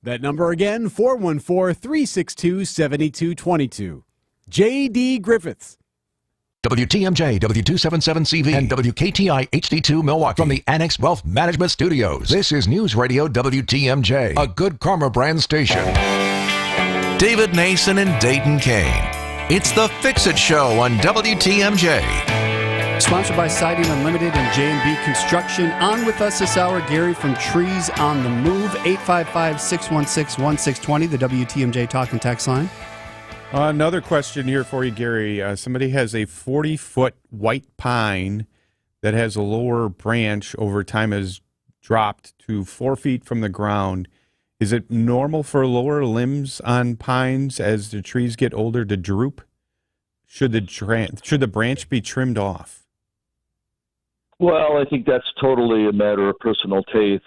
That number again, 414-362-7222. J.D. Griffiths. WTMJ, W277CV, and WKTI HD2 Milwaukee. From the Annex Wealth Management Studios, this is News Radio WTMJ, a Good Karma brand station. David Nason and Dayton Kane. It's the Fix-It Show on WTMJ. Sponsored by Siding Unlimited and J&B Construction. On with us this hour, Gary from Trees on the Move, 855-616-1620, the WTMJ talk and text line. Another question here for you, Gary. Somebody has a 40-foot white pine that has a lower branch over time has dropped to 4 feet from the ground. Is it normal for lower limbs on pines as the trees get older to droop? Should the branch be trimmed off? Well, I think that's totally a matter of personal taste.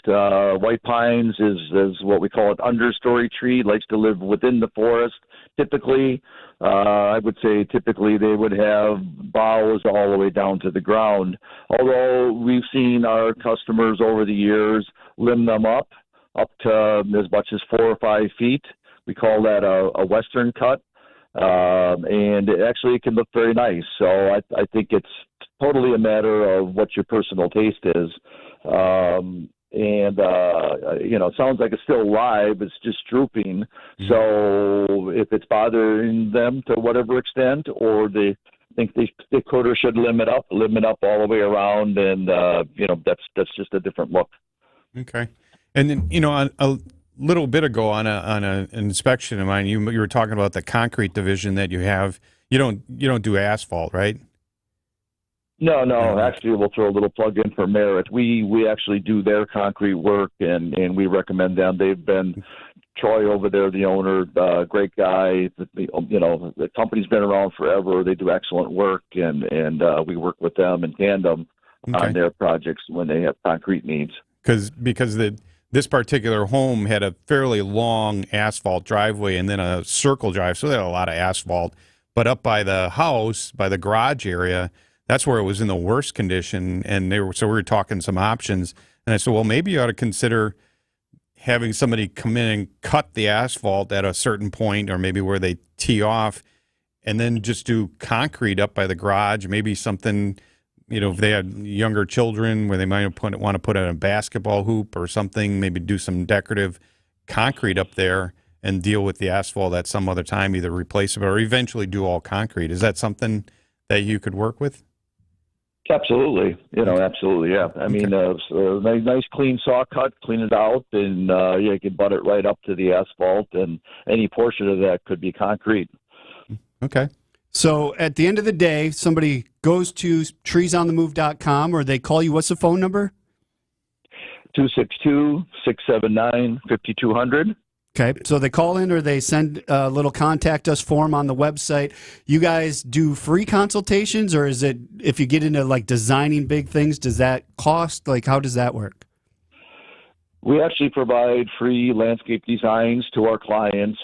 White pines is what we call an understory tree. Likes to live within the forest. Typically, I would say typically they would have boughs all the way down to the ground. Although we've seen our customers over the years limb them up to as much as 4 or 5 feet. We call that a western cut. And it can look very nice. So I think it's totally a matter of what your personal taste is. It sounds like it's still alive. It's just drooping. Mm-hmm. So if it's bothering them to whatever extent, or they think they could or should limb it up all the way around, and that's just a different look. Okay. And then a little bit ago on an inspection of mine, you were talking about the concrete division that you have. You don't do asphalt, right? No. Actually, we'll throw a little plug in for Merit. We actually do their concrete work, and we recommend them. They've been Troy over there, the owner, great guy. The company's been around forever. They do excellent work, and we work with them in tandem on their projects when they have concrete needs. Because this particular home had a fairly long asphalt driveway and then a circle drive, so they had a lot of asphalt. But up by the house, by the garage area, that's where it was in the worst condition. And so we were talking some options. And I said, well, maybe you ought to consider having somebody come in and cut the asphalt at a certain point, or maybe where they tee off, and then just do concrete up by the garage. Maybe something, if they had younger children where they might want to put in a basketball hoop or something, maybe do some decorative concrete up there and deal with the asphalt at some other time, either replace it or eventually do all concrete. Is that something that you could work with? Absolutely. Absolutely, yeah. I mean, nice clean saw cut, clean it out, and you can butt it right up to the asphalt, and any portion of that could be concrete. Okay. So at the end of the day, somebody goes to treesonthemove.com, or they call you. What's the phone number? 262-679-5200. Okay, so they call in or they send a little contact us form on the website. You guys do free consultations, or is it, if you get into like designing big things, does that cost? Like, how does that work? We actually provide free landscape designs to our clients.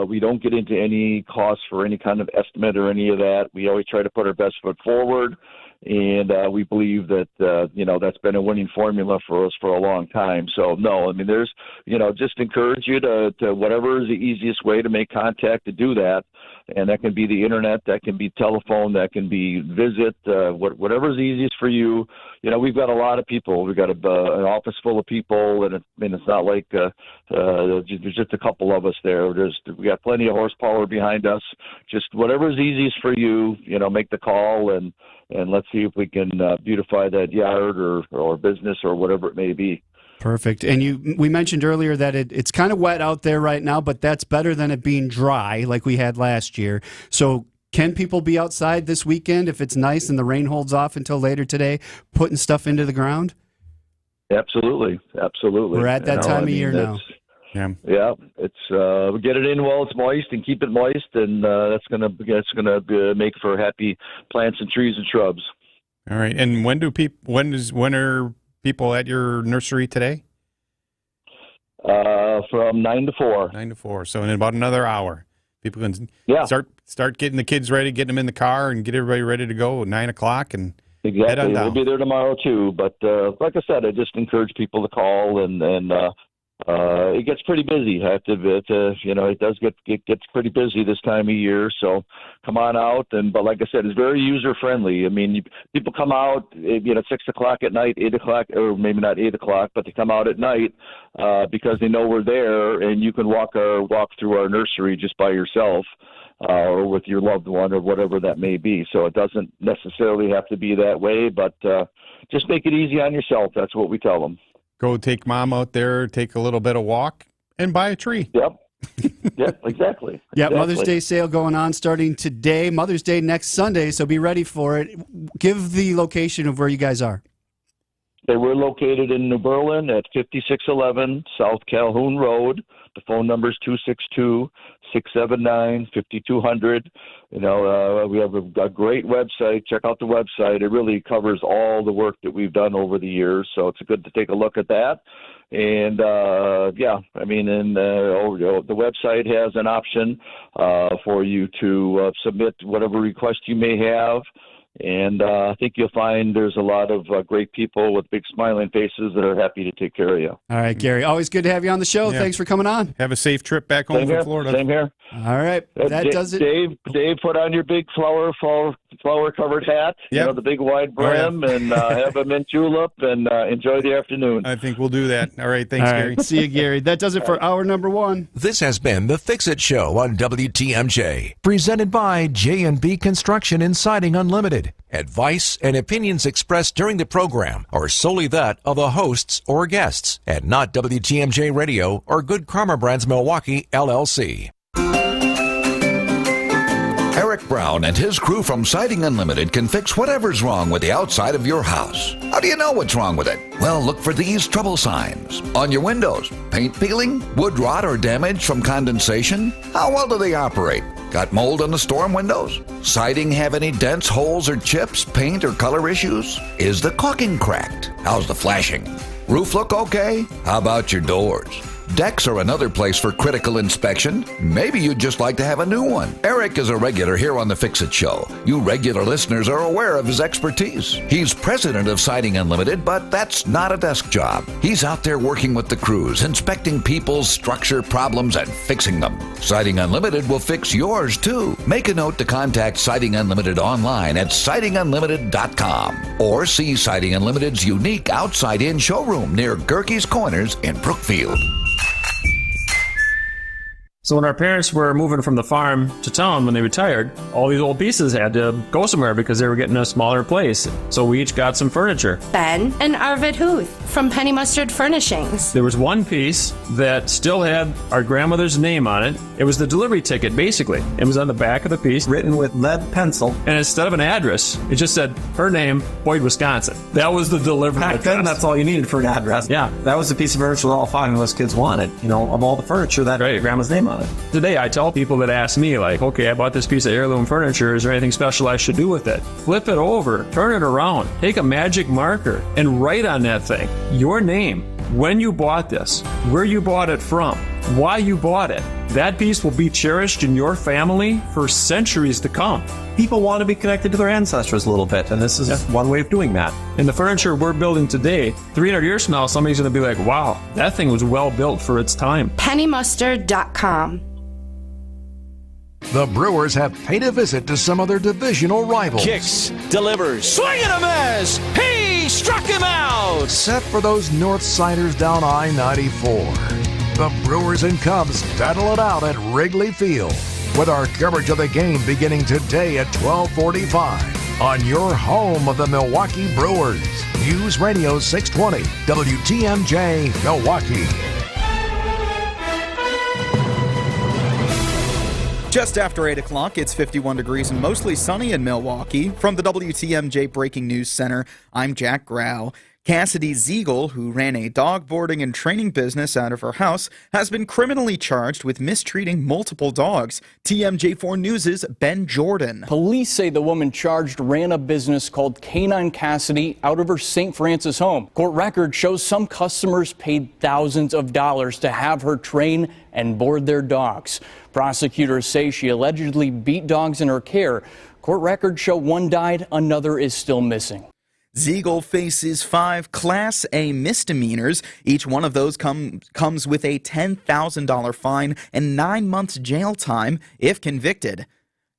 We don't get into any costs for any kind of estimate or any of that. We always try to put our best foot forward. And we believe that, that's been a winning formula for us for a long time. So, no, I mean, there's, just encourage you to whatever is the easiest way to make contact to do that. And that can be the internet, that can be telephone, that can be visit, whatever is easiest for you. We've got a lot of people. We've got an office full of people, and it's not like there's just a couple of us there. We got plenty of horsepower behind us. Just whatever is easiest for you, make the call, and let's see if we can beautify that yard or business or whatever it may be. Perfect. And we mentioned earlier that it's kind of wet out there right now, but that's better than it being dry like we had last year. So can people be outside this weekend if it's nice and the rain holds off until later today, putting stuff into the ground? Absolutely. We're at that time of year now. Yeah, it's we get it in while it's moist and keep it moist, and that's gonna make for happy plants and trees and shrubs. All right. And when are people at your nursery today? From 9 to 4. 9 to 4. So in about another hour, people can start getting the kids ready, getting them in the car, and get everybody ready to go at 9 o'clock and head on down. We'll be there tomorrow too. But like I said, I just encourage people to call, and it gets pretty busy. It does get pretty busy this time of year. So come on out, but like I said, it's very user friendly. I mean, people come out, at 6 o'clock at night, 8 o'clock, or maybe not 8 o'clock, but they come out at night because they know we're there, and you can walk through our nursery just by yourself. Or with your loved one, or whatever that may be. So it doesn't necessarily have to be that way, but just make it easy on yourself. That's what we tell them. Go take mom out there, take a little bit of walk, and buy a tree. Yep. Yep, exactly. Yeah, Mother's Day sale going on starting today. Mother's Day next Sunday, so be ready for it. Give the location of where you guys are. We're located in New Berlin at 5611 South Calhoun Road. The phone number is 262-679-5200. We have a great website. Check out the website. It really covers all the work that we've done over the years, so it's good to take a look at that. And the website has an option for you to submit whatever request you may have. And I think you'll find there's a lot of great people with big smiling faces that are happy to take care of you. All right, Gary. Always good to have you on the show. Yeah. Thanks for coming on. Have a safe trip back home from Florida. Same here. All right. That does it. Dave, put on your big flower-covered hat, the big wide brim, and have a mint julep, and enjoy the afternoon. I think we'll do that. All right. Thanks, Gary. See you, Gary. That does it for hour number 1. This has been The Fix-It Show on WTMJ, presented by J&B Construction and Siding Unlimited. Advice and opinions expressed during the program are solely that of the hosts or guests, and not WTMJ Radio or Good Karma Brands Milwaukee, LLC. Eric Brown and his crew from Siding Unlimited can fix whatever's wrong with the outside of your house. How do you know what's wrong with it? Well, look for these trouble signs. On your windows, paint peeling, wood rot or damage from condensation? How well do they operate? Got mold on the storm windows? Siding have any dents, holes, or chips, paint, or color issues? Is the caulking cracked? How's the flashing? Roof look okay? How about your doors? Decks are another place for critical inspection. Maybe you'd just like to have a new one. Eric is a regular here on the Fix-It Show. You regular listeners are aware of his expertise. He's president of Siding Unlimited, but that's not a desk job. He's out there working with the crews, inspecting people's structure problems and fixing them. Siding Unlimited will fix yours too. Make a note to contact Siding Unlimited online at sidingunlimited.com or see Siding Unlimited's unique outside-in showroom near Gerke's Corners in Brookfield. So when our parents were moving from the farm to town when they retired, all these old pieces had to go somewhere because they were getting a smaller place. So we each got some furniture. Ben and Arvid Huth from Penny Mustard Furnishings. There was one piece that still had our grandmother's name on it. It was the delivery ticket, basically. It was on the back of the piece, written with lead pencil. And instead of an address, it just said her name, Boyd, Wisconsin. That was the delivery address. Then that's all you needed for an address. Yeah. That was the piece of furniture that all five of us kids wanted. You know, of all the furniture, that had grandma's name on it. Today, I tell people that ask me, like, okay, I bought this piece of heirloom furniture. Is there anything special I should do with it? Flip it over, turn it around, take a magic marker, and write on that thing your name, when you bought this, where you bought it from, why you bought it. That piece will be cherished in your family for centuries to come. People want to be connected to their ancestors a little bit, and this is one way of doing that. And the furniture we're building today, 300 years from now, somebody's going to be like, wow, that thing was well built for its time. PennyMustard.com. The Brewers have paid a visit to some of their divisional rivals. Kicks, delivers, swing and a miss. He struck him out. Except for those North Siders down I-94. The Brewers and Cubs battle it out at Wrigley Field with our coverage of the game beginning today at 12:45 on your home of the Milwaukee Brewers. News Radio 620 WTMJ Milwaukee. Just after 8 o'clock, it's 51 degrees and mostly sunny in Milwaukee. From the WTMJ Breaking News Center, I'm Jack Grau. Cassidy Ziegel, who ran a dog boarding and training business out of her house, has been criminally charged with mistreating multiple dogs. TMJ4 News' Ben Jordan. Police say the woman charged ran a business called Canine Cassidy out of her St. Francis home. Court record shows some customers paid thousands of dollars to have her train and board their dogs. Prosecutors say she allegedly beat dogs in her care. Court records show one died, another is still missing. Ziegel faces 5 Class A misdemeanors. Each one of those comes with a $10,000 fine and 9 months jail time if convicted.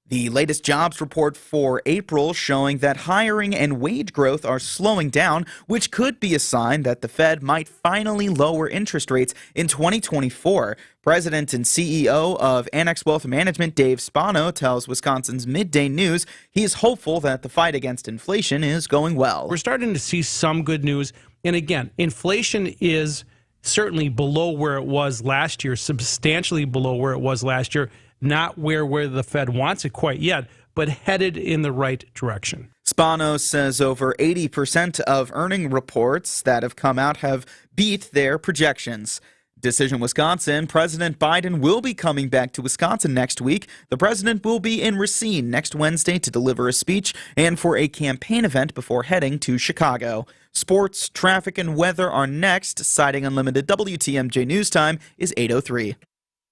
The latest jobs report for April showing that hiring and wage growth are slowing down, which could be a sign that the Fed might finally lower interest rates in 2024. President and CEO of Annex Wealth Management, Dave Spano, tells Wisconsin's Midday News he is hopeful that the fight against inflation is going well. We're starting to see some good news. And again, inflation is certainly below where it was last year, substantially below where it was last year. Not where the Fed wants it quite yet, but headed in the right direction. Spano says over 80% of earning reports that have come out have beat their projections. Decision Wisconsin, President Biden will be coming back to Wisconsin next week. The president will be in Racine next Wednesday to deliver a speech and for a campaign event before heading to Chicago. Sports, traffic, and weather are next. Siding Unlimited WTMJ News Time is 8:03.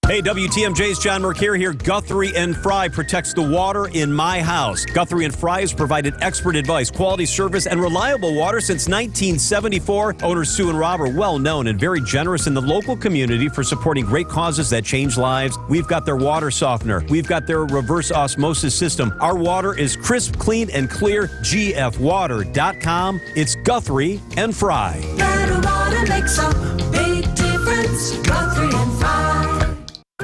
Hey, WTMJ's John Mercure here. Guthrie and Fry protects the water in my house. Guthrie and Fry has provided expert advice, quality service, and reliable water since 1974. Owners Sue and Rob are well known and very generous in the local community for supporting great causes that change lives. We've got their water softener. We've got their reverse osmosis system. Our water is crisp, clean, and clear. GFwater.com. It's Guthrie and Fry. Better water makes a big difference. Guthrie and Fry.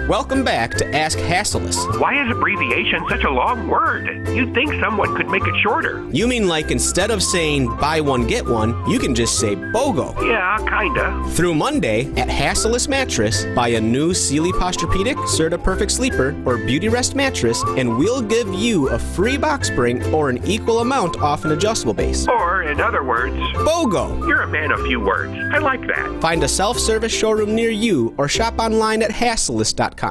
Welcome back to Ask Hasselus. Why is abbreviation such a long word? You'd think someone could make it shorter. You mean like instead of saying buy one, get one, you can just say BOGO. Yeah, kinda. Through Monday at Hasselus Mattress, buy a new Sealy Posturepedic, Serta Perfect Sleeper, or Beauty Rest mattress, and we'll give you a free box spring or an equal amount off an adjustable base. Or, in other words, BOGO. You're a man of few words. I like that. Find a self-service showroom near you or shop online at Hasselus.com.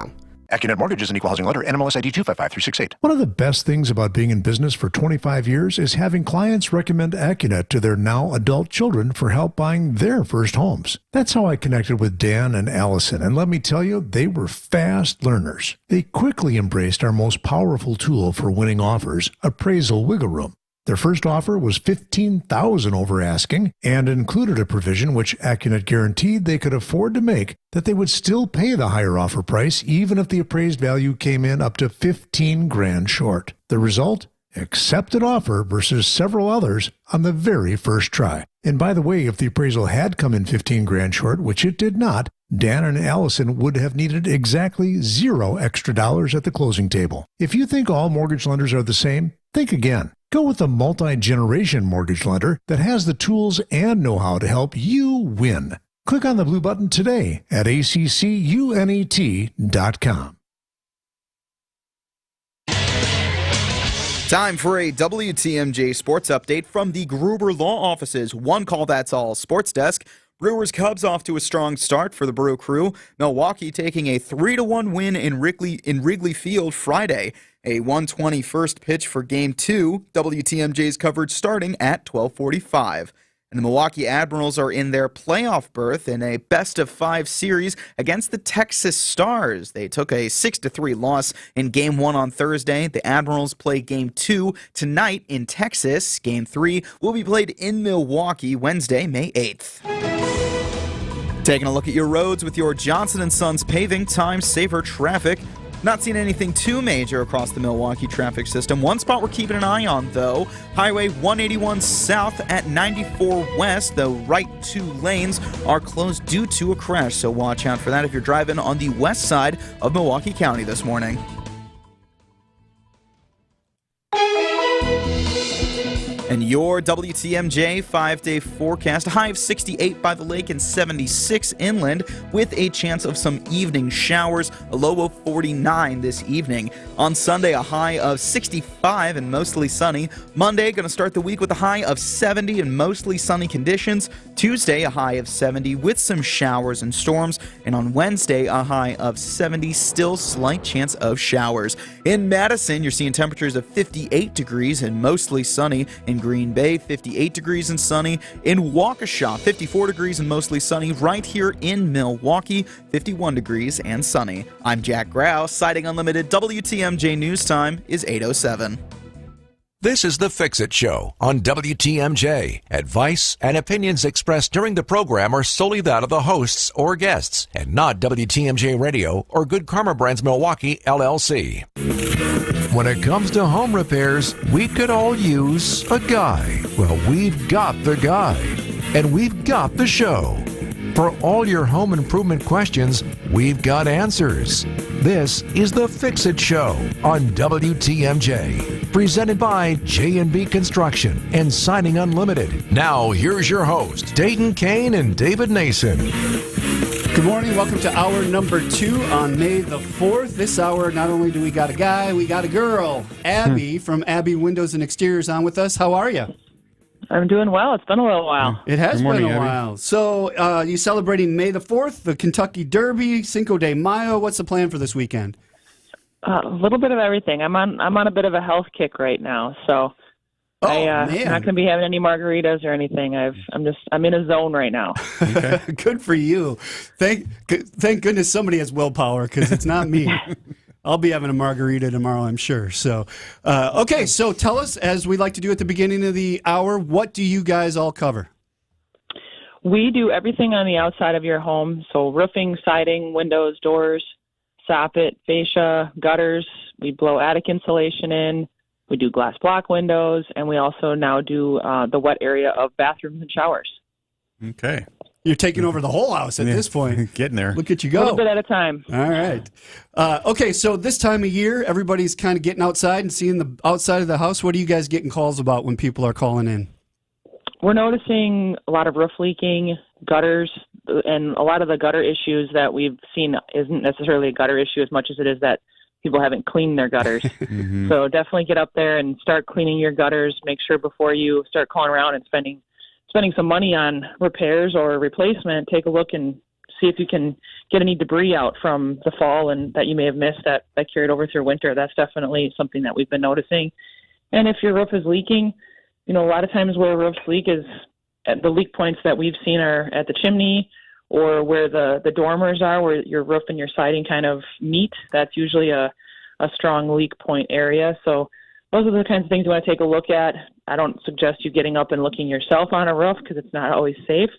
AccuNet Mortgage is an equal housing lender. NMLS ID 255368. One of the best things about being in business for 25 years is having clients recommend AccuNet to their now adult children for help buying their first homes. That's how I connected with Dan and Allison, and let me tell you, they were fast learners. They quickly embraced our most powerful tool for winning offers, Appraisal Wiggle Room. Their first offer was $15,000 over asking and included a provision which AccuNet guaranteed they could afford to make, that they would still pay the higher offer price even if the appraised value came in up to $15,000 short. The result? Accepted offer versus several others on the very first try. And by the way, if the appraisal had come in $15,000 short, which it did not, Dan and Allison would have needed exactly $0 extra at the closing table. If you think all mortgage lenders are the same, think again. Go with a multi-generation mortgage lender that has the tools and know-how to help you win. Click on the blue button today at accunet.com. Time for a WTMJ sports update from the Gruber Law Office's One Call That's All sports desk. Brewers Cubs off to a strong start for the Brew Crew. Milwaukee taking a 3-1 win in Wrigley Field Friday. A 1:20 first pitch for Game 2. WTMJ's coverage starting at 12:45. And the Milwaukee Admirals are in their playoff berth in a best-of-5 series against the Texas Stars. They took a 6-3 loss in Game 1 on Thursday. The Admirals play Game 2 tonight in Texas. Game 3 will be played in Milwaukee Wednesday, May 8th. Taking a look at your roads with your Johnson & Sons Paving Time Saver Traffic. Not seeing anything too major across the Milwaukee traffic system. One spot we're keeping an eye on, though, Highway 181 south at 94 west. The right 2 lanes are closed due to a crash, so watch out for that if you're driving on the west side of Milwaukee County this morning. And your WTMJ 5-day forecast, a high of 68 by the lake and 76 inland with a chance of some evening showers, a low of 49 this evening. On Sunday, a high of 65 and mostly sunny. Monday, going to start the week with a high of 70 and mostly sunny conditions. Tuesday, a high of 70 with some showers and storms. And on Wednesday, a high of 70, still slight chance of showers. In Madison, you're seeing temperatures of 58 degrees and mostly sunny. In Green Bay, 58 degrees and sunny. In Waukesha, 54 degrees and mostly sunny. Right here in Milwaukee, 51 degrees and sunny. I'm Jack Grau, Sighting Unlimited. WTMJ News Time is 8:07. This is the Fix-It Show on WTMJ. Advice and opinions expressed during the program are solely that of the hosts or guests and not WTMJ Radio or Good Karma Brands Milwaukee, LLC. When it comes to home repairs, we could all use a guy. Well, we've got the guy, and we've got the show. For all your home improvement questions, we've got answers. This is the Fix-It Show on WTMJ, presented by J&B Construction and Siding Unlimited. Now, here's your host, Dayton Kane and David Nason. Good morning. Welcome to hour number 2 on May the 4th. This hour, not only do we got a guy, we got a girl. Abby from Abby Windows and Exteriors on with us. How are you? I'm doing well. It's been a little while. It has been a while. So you celebrating May the 4th, the Kentucky Derby, Cinco de Mayo. What's the plan for this weekend? A little bit of everything. I'm on a bit of a health kick right now, so I'm not going to be having any margaritas or anything. I'm in a zone right now. Good for you. Thank goodness somebody has willpower, because it's not me. I'll be having a margarita tomorrow, I'm sure. So, okay, so tell us, as we like to do at the beginning of the hour, what do you guys all cover? We do everything on the outside of your home, so roofing, siding, windows, doors, soffit, fascia, gutters. We blow attic insulation in. We do glass block windows, and we also now do the wet area of bathrooms and showers. Okay. You're taking over the whole house at this point. Getting there. Look at you go. A little bit at a time. All right. Okay, so this time of year, everybody's kind of getting outside and seeing the outside of the house. What are you guys getting calls about when people are calling in? We're noticing a lot of roof leaking, gutters, and a lot of the gutter issues that we've seen isn't necessarily a gutter issue as much as it is that people haven't cleaned their gutters. So definitely get up there and start cleaning your gutters. Make sure before you start calling around and spending some money on repairs or replacement, take a look and see if you can get any debris out from the fall and that you may have missed that carried over through winter. That's definitely something that we've been noticing. And if your roof is leaking, a lot of times where roofs leak is at the leak points that we've seen are at the chimney or where the dormers are, where your roof and your siding kind of meet. That's usually a strong leak point area. So those are the kinds of things you want to take a look at. I don't suggest you getting up and looking yourself on a roof because it's not always safe.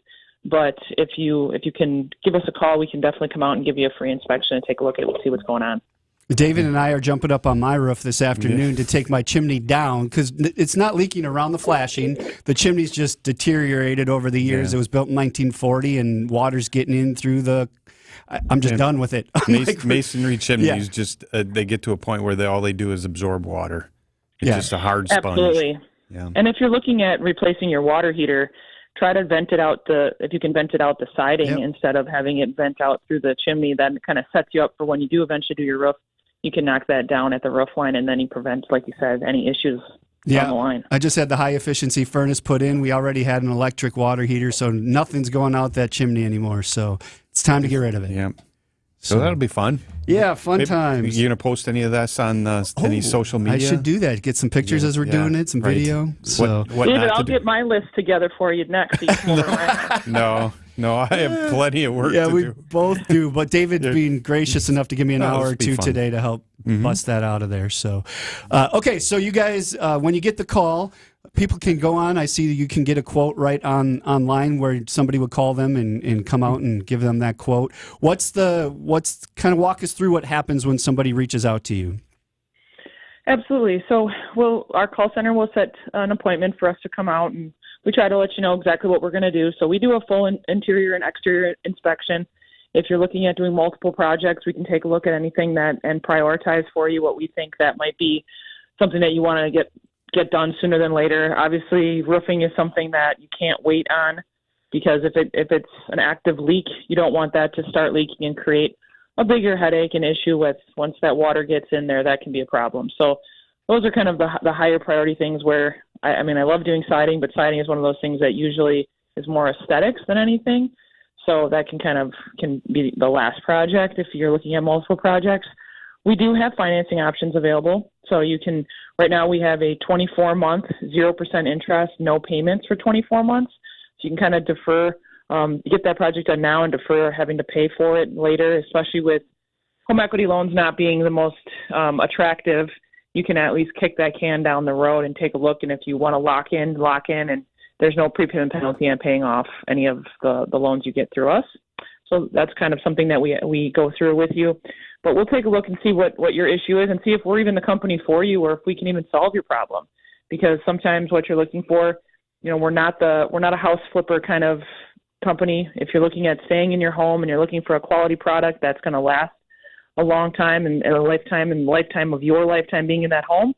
But if you can give us a call, we can definitely come out and give you a free inspection and take a look at it and see what's going on. David and I are jumping up on my roof this afternoon to take my chimney down because it's not leaking around the flashing. The chimney's just deteriorated over the years. It was built in 1940, and water's getting in through the... I'm just done with it. Masonry chimneys just they get to a point where all they do is absorb water. It's just a hard sponge. Absolutely. Yeah. And if you're looking at replacing your water heater, try to vent it out if you can vent it out the siding instead of having it vent out through the chimney. That kind of sets you up for when you do eventually do your roof. You can knock that down at the roof line, and then you prevent, like you said, any issues on the line. I just had the high-efficiency furnace put in. We already had an electric water heater, so nothing's going out that chimney anymore. So it's time to get rid of it. Yeah. So that'll be fun. Yeah, fun times. You going to post any of this on any social media? I should do that. Get some pictures as we're doing it, some video. So, David, I'll get my list together for you next. So you can No, I have plenty of work to do. Yeah, we both do. But David's being gracious enough to give me an hour or two today to help bust that out of there. So, okay, so you guys, when you get the call, people can go on. I see that you can get a quote right online where somebody would call them and come out and give them that quote. What's kind of walk us through what happens when somebody reaches out to you? Absolutely. So our call center will set an appointment for us to come out, and we try to let you know exactly what we're going to do. So we do a full interior and exterior inspection. If you're looking at doing multiple projects, we can take a look at anything and prioritize for you what we think that might be something that you want to get done sooner than later. Obviously, roofing is something that you can't wait on because if it's an active leak, you don't want that to start leaking and create a bigger headache and issue with once that water gets in there, that can be a problem. So those are kind of the higher priority things where, I love doing siding, but siding is one of those things that usually is more aesthetics than anything. So that can be the last project if you're looking at multiple projects. We do have financing options available. So right now we have a 24-month, 0% interest, no payments for 24 months. So you can kind of defer, get that project done now and defer having to pay for it later, especially with home equity loans not being the most attractive. You can at least kick that can down the road and take a look. And if you want to lock in, and there's no prepayment penalty on paying off any of the loans you get through us. So that's kind of something that we go through with you. But we'll take a look and see what your issue is and see if we're even the company for you or if we can even solve your problem. Because sometimes what you're looking for, we're not a house flipper kind of company. If you're looking at staying in your home and you're looking for a quality product that's going to last a long time and a lifetime and the lifetime of your lifetime being in that home,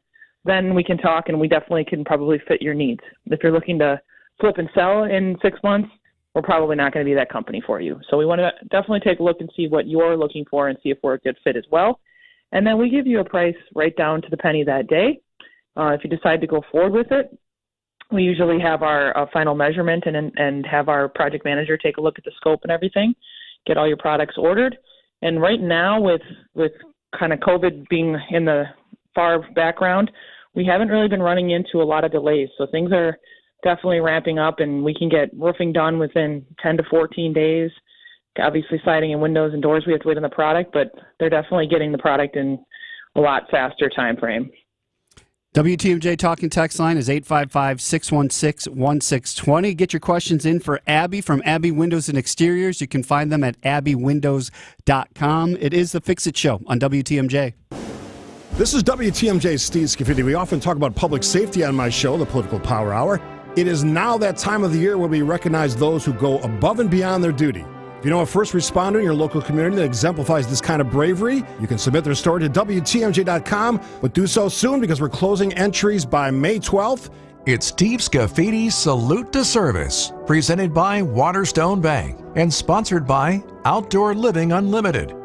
then we can talk and we definitely can probably fit your needs. If you're looking to flip and sell in 6 months, we're probably not going to be that company for you. So we want to definitely take a look and see what you're looking for and see if we're a good fit as well. And then we give you a price right down to the penny that day. If you decide to go forward with it, we usually have our final measurement and have our project manager take a look at the scope and everything, get all your products ordered. And right now with kind of COVID being in the far background, we haven't really been running into a lot of delays. So things are definitely ramping up, and we can get roofing done within 10 to 14 days. Obviously, siding and windows and doors, we have to wait on the product, but they're definitely getting the product in a lot faster time frame. WTMJ talking text line is 855-616-1620. Get your questions in for Abby from Abby Windows and Exteriors. You can find them at abbywindows.com. It is the Fix It Show on WTMJ. This is WTMJ's Steve Scafidi. We often talk about public safety on my show, the Political Power Hour. It is now that time of the year where we recognize those who go above and beyond their duty. If you know a first responder in your local community that exemplifies this kind of bravery, you can submit their story to WTMJ.com, but do so soon because we're closing entries by May 12th. It's Steve Scafidi's Salute to Service, presented by Waterstone Bank and sponsored by Outdoor Living Unlimited.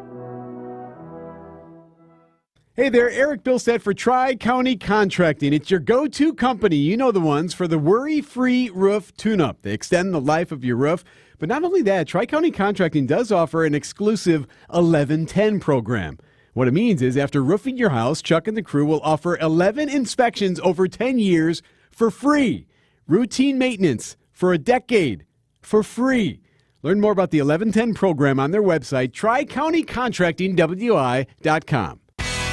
Hey there, Eric Bilstead for Tri-County Contracting. It's your go-to company. You know the ones for the worry-free roof tune-up. They extend the life of your roof But not only that, Tri-County Contracting does offer an exclusive 1110 program. What it means is after roofing your house, Chuck and the crew will offer 11 inspections over 10 years for free. Routine maintenance for a decade for free. Learn more about the 1110 program on their website, tricountycontractingwi.com.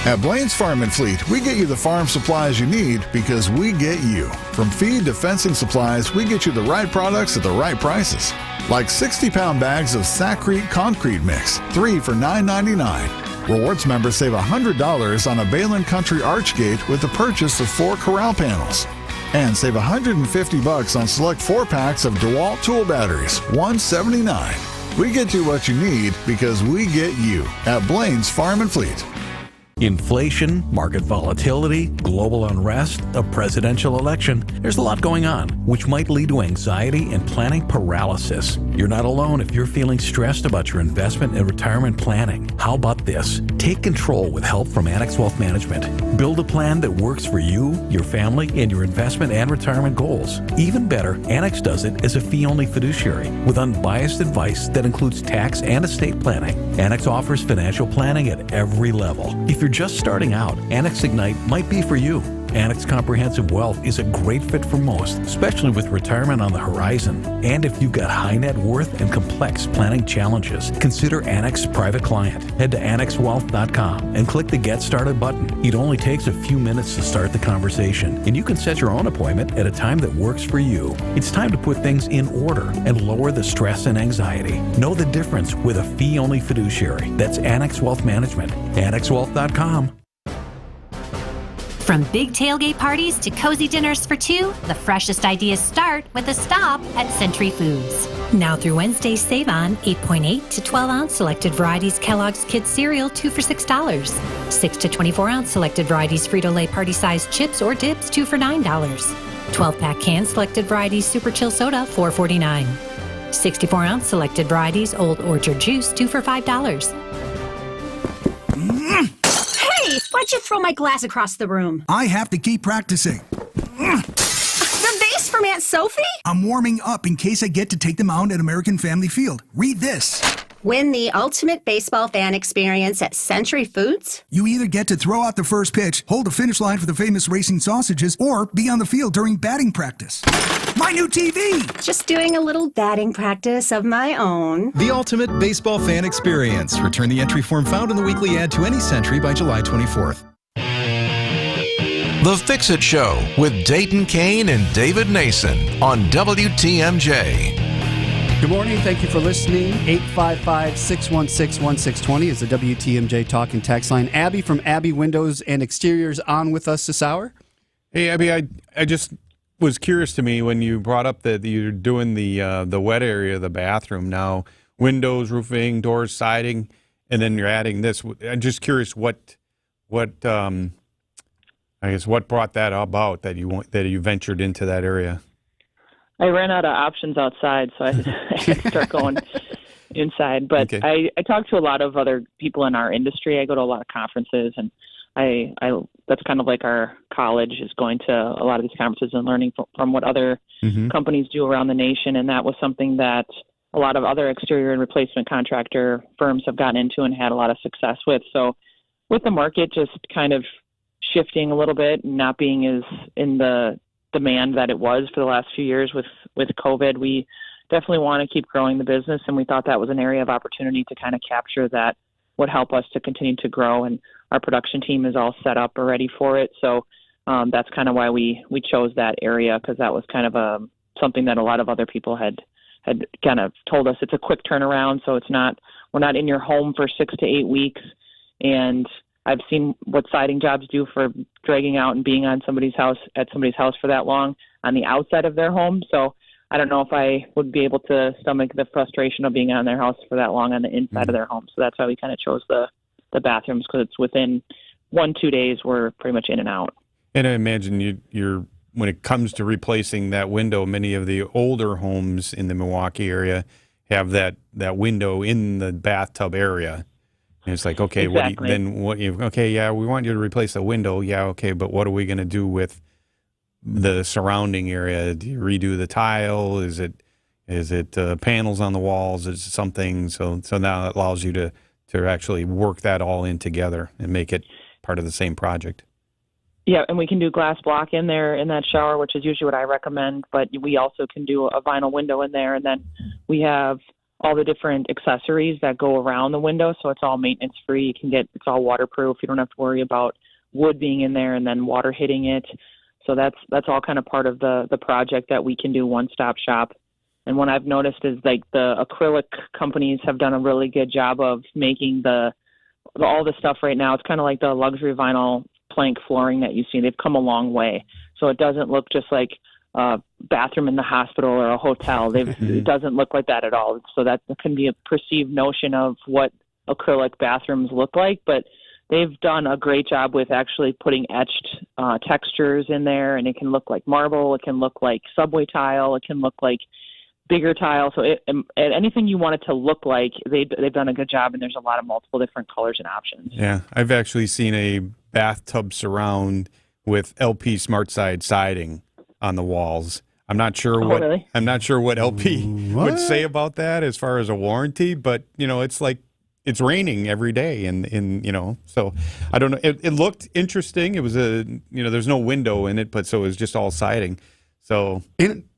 At Blaine's Farm and Fleet, we get you the farm supplies you need because we get you. From feed to fencing supplies, we get you the right products at the right prices. Like 60-pound bags of Saccrete concrete mix, 3 for $9.99. Rewards members save $100 on a Balin Country Archgate with the purchase of 4 corral panels. And save $150 on select 4-packs of DeWalt tool batteries, $179. We get you what you need because we get you at Blaine's Farm and Fleet. Inflation, market volatility, global unrest, a presidential election. There's a lot going on, which might lead to anxiety and planning paralysis. You're not alone if you're feeling stressed about your investment and retirement planning. How about this? Take control with help from Annex Wealth Management. Build a plan that works for you, your family, and your investment and retirement goals. Even better, Annex does it as a fee-only fiduciary with unbiased advice that includes tax and estate planning. Annex offers financial planning at every level. If you're just starting out, Annex Ignite might be for you. Annex Comprehensive Wealth is a great fit for most, especially with retirement on the horizon. And if you've got high net worth and complex planning challenges, consider Annex Private Client. Head to annexwealth.com and click the Get Started button. It only takes a few minutes to start the conversation, and you can set your own appointment at a time that works for you. It's time to put things in order and lower the stress and anxiety. Know the difference with a fee-only fiduciary. That's Annex Wealth Management. annexwealth.com. From big tailgate parties to cozy dinners for two, the freshest ideas start with a stop at Century Foods. Now through Wednesday, save on 8.8 to 12-ounce selected varieties Kellogg's Kids cereal, 2 for $6. 6 to 24-ounce selected varieties Frito-Lay party-sized chips or dips, 2 for $9. 12-pack canned selected varieties Super Chill soda, $4.49. 64-ounce selected varieties Old Orchard juice, 2 for $5. Hey, why'd you throw my glass across the room? I have to keep practicing. The vase from Aunt Sophie? I'm warming up in case I get to take them out at American Family Field. Read this. Win the ultimate baseball fan experience at Century Foods? You either get to throw out the first pitch, hold the finish line for the famous racing sausages, or be on the field during batting practice. My new TV! Just doing a little batting practice of my own. The ultimate baseball fan experience. Return the entry form found in the weekly ad to any Century by July 24th. The Fix-It Show with Dayton Kane and David Nason on WTMJ. Good morning. Thank you for listening. 855-616-1620 is the WTMJ talk and text line. Abby from Abby Windows and Exteriors on with us this hour. Hey, Abby, I just was curious to me when you brought up that you're doing the wet area of the bathroom now, windows, roofing, doors, siding, and then you're adding this. I'm just curious what brought that about that you ventured into that area. I ran out of options outside, so I had to start going inside. But okay. I talk to a lot of other people in our industry. I go to a lot of conferences, and I that's kind of like our college, is going to a lot of these conferences and learning from what other companies do around the nation. And that was something that a lot of other exterior and replacement contractor firms have gotten into and had a lot of success with. So with the market just kind of shifting a little bit, not being as in the demand that it was for the last few years with COVID, we definitely want to keep growing the business, and we thought that was an area of opportunity to kind of capture that would help us to continue to grow, and our production team is all set up already for it. So that's kind of why we chose that area, because that was kind of something that a lot of other people had kind of told us. It's a quick turnaround, so we're not in your home for 6 to 8 weeks, and I've seen what siding jobs do for dragging out and being on somebody's house for that long on the outside of their home. So I don't know if I would be able to stomach the frustration of being on their house for that long on the inside of their home. So that's why we kind of chose the bathrooms, because it's within 1-2 days we're pretty much in and out. And I imagine you're when it comes to replacing that window, many of the older homes in the Milwaukee area have that window in the bathtub area. And it's like, okay, exactly. We want you to replace the window. Yeah, okay, but what are we going to do with the surrounding area? Do you redo the tile? Is it, Is it panels on the walls? Is it something? So now it allows you to actually work that all in together and make it part of the same project. Yeah, and we can do glass block in there in that shower, which is usually what I recommend, but we also can do a vinyl window in there, and then we have all the different accessories that go around the window, so it's all maintenance free. It's all waterproof. You don't have to worry about wood being in there and then water hitting it. So that's all kind of part of the project that we can do one-stop shop. And what I've noticed is like the acrylic companies have done a really good job of making all the stuff right now. It's kind of like the luxury vinyl plank flooring that you see. They've come a long way. So it doesn't look just like a bathroom in the hospital or a hotel. It doesn't look like that at all. So that can be a perceived notion of what acrylic bathrooms look like, but they've done a great job with actually putting etched textures in there, and it can look like marble, it can look like subway tile, it can look like bigger tile. So anything you want it to look like, they've done a good job, and there's a lot of multiple different colors and options. Yeah, I've actually seen a bathtub surround with LP SmartSide siding on the walls. I'm not sure really? I'm not sure what LP would say about that as far as a warranty, but it's like it's raining every day, and so I don't know. It looked interesting. It was there's no window in it, but so it was just all siding. So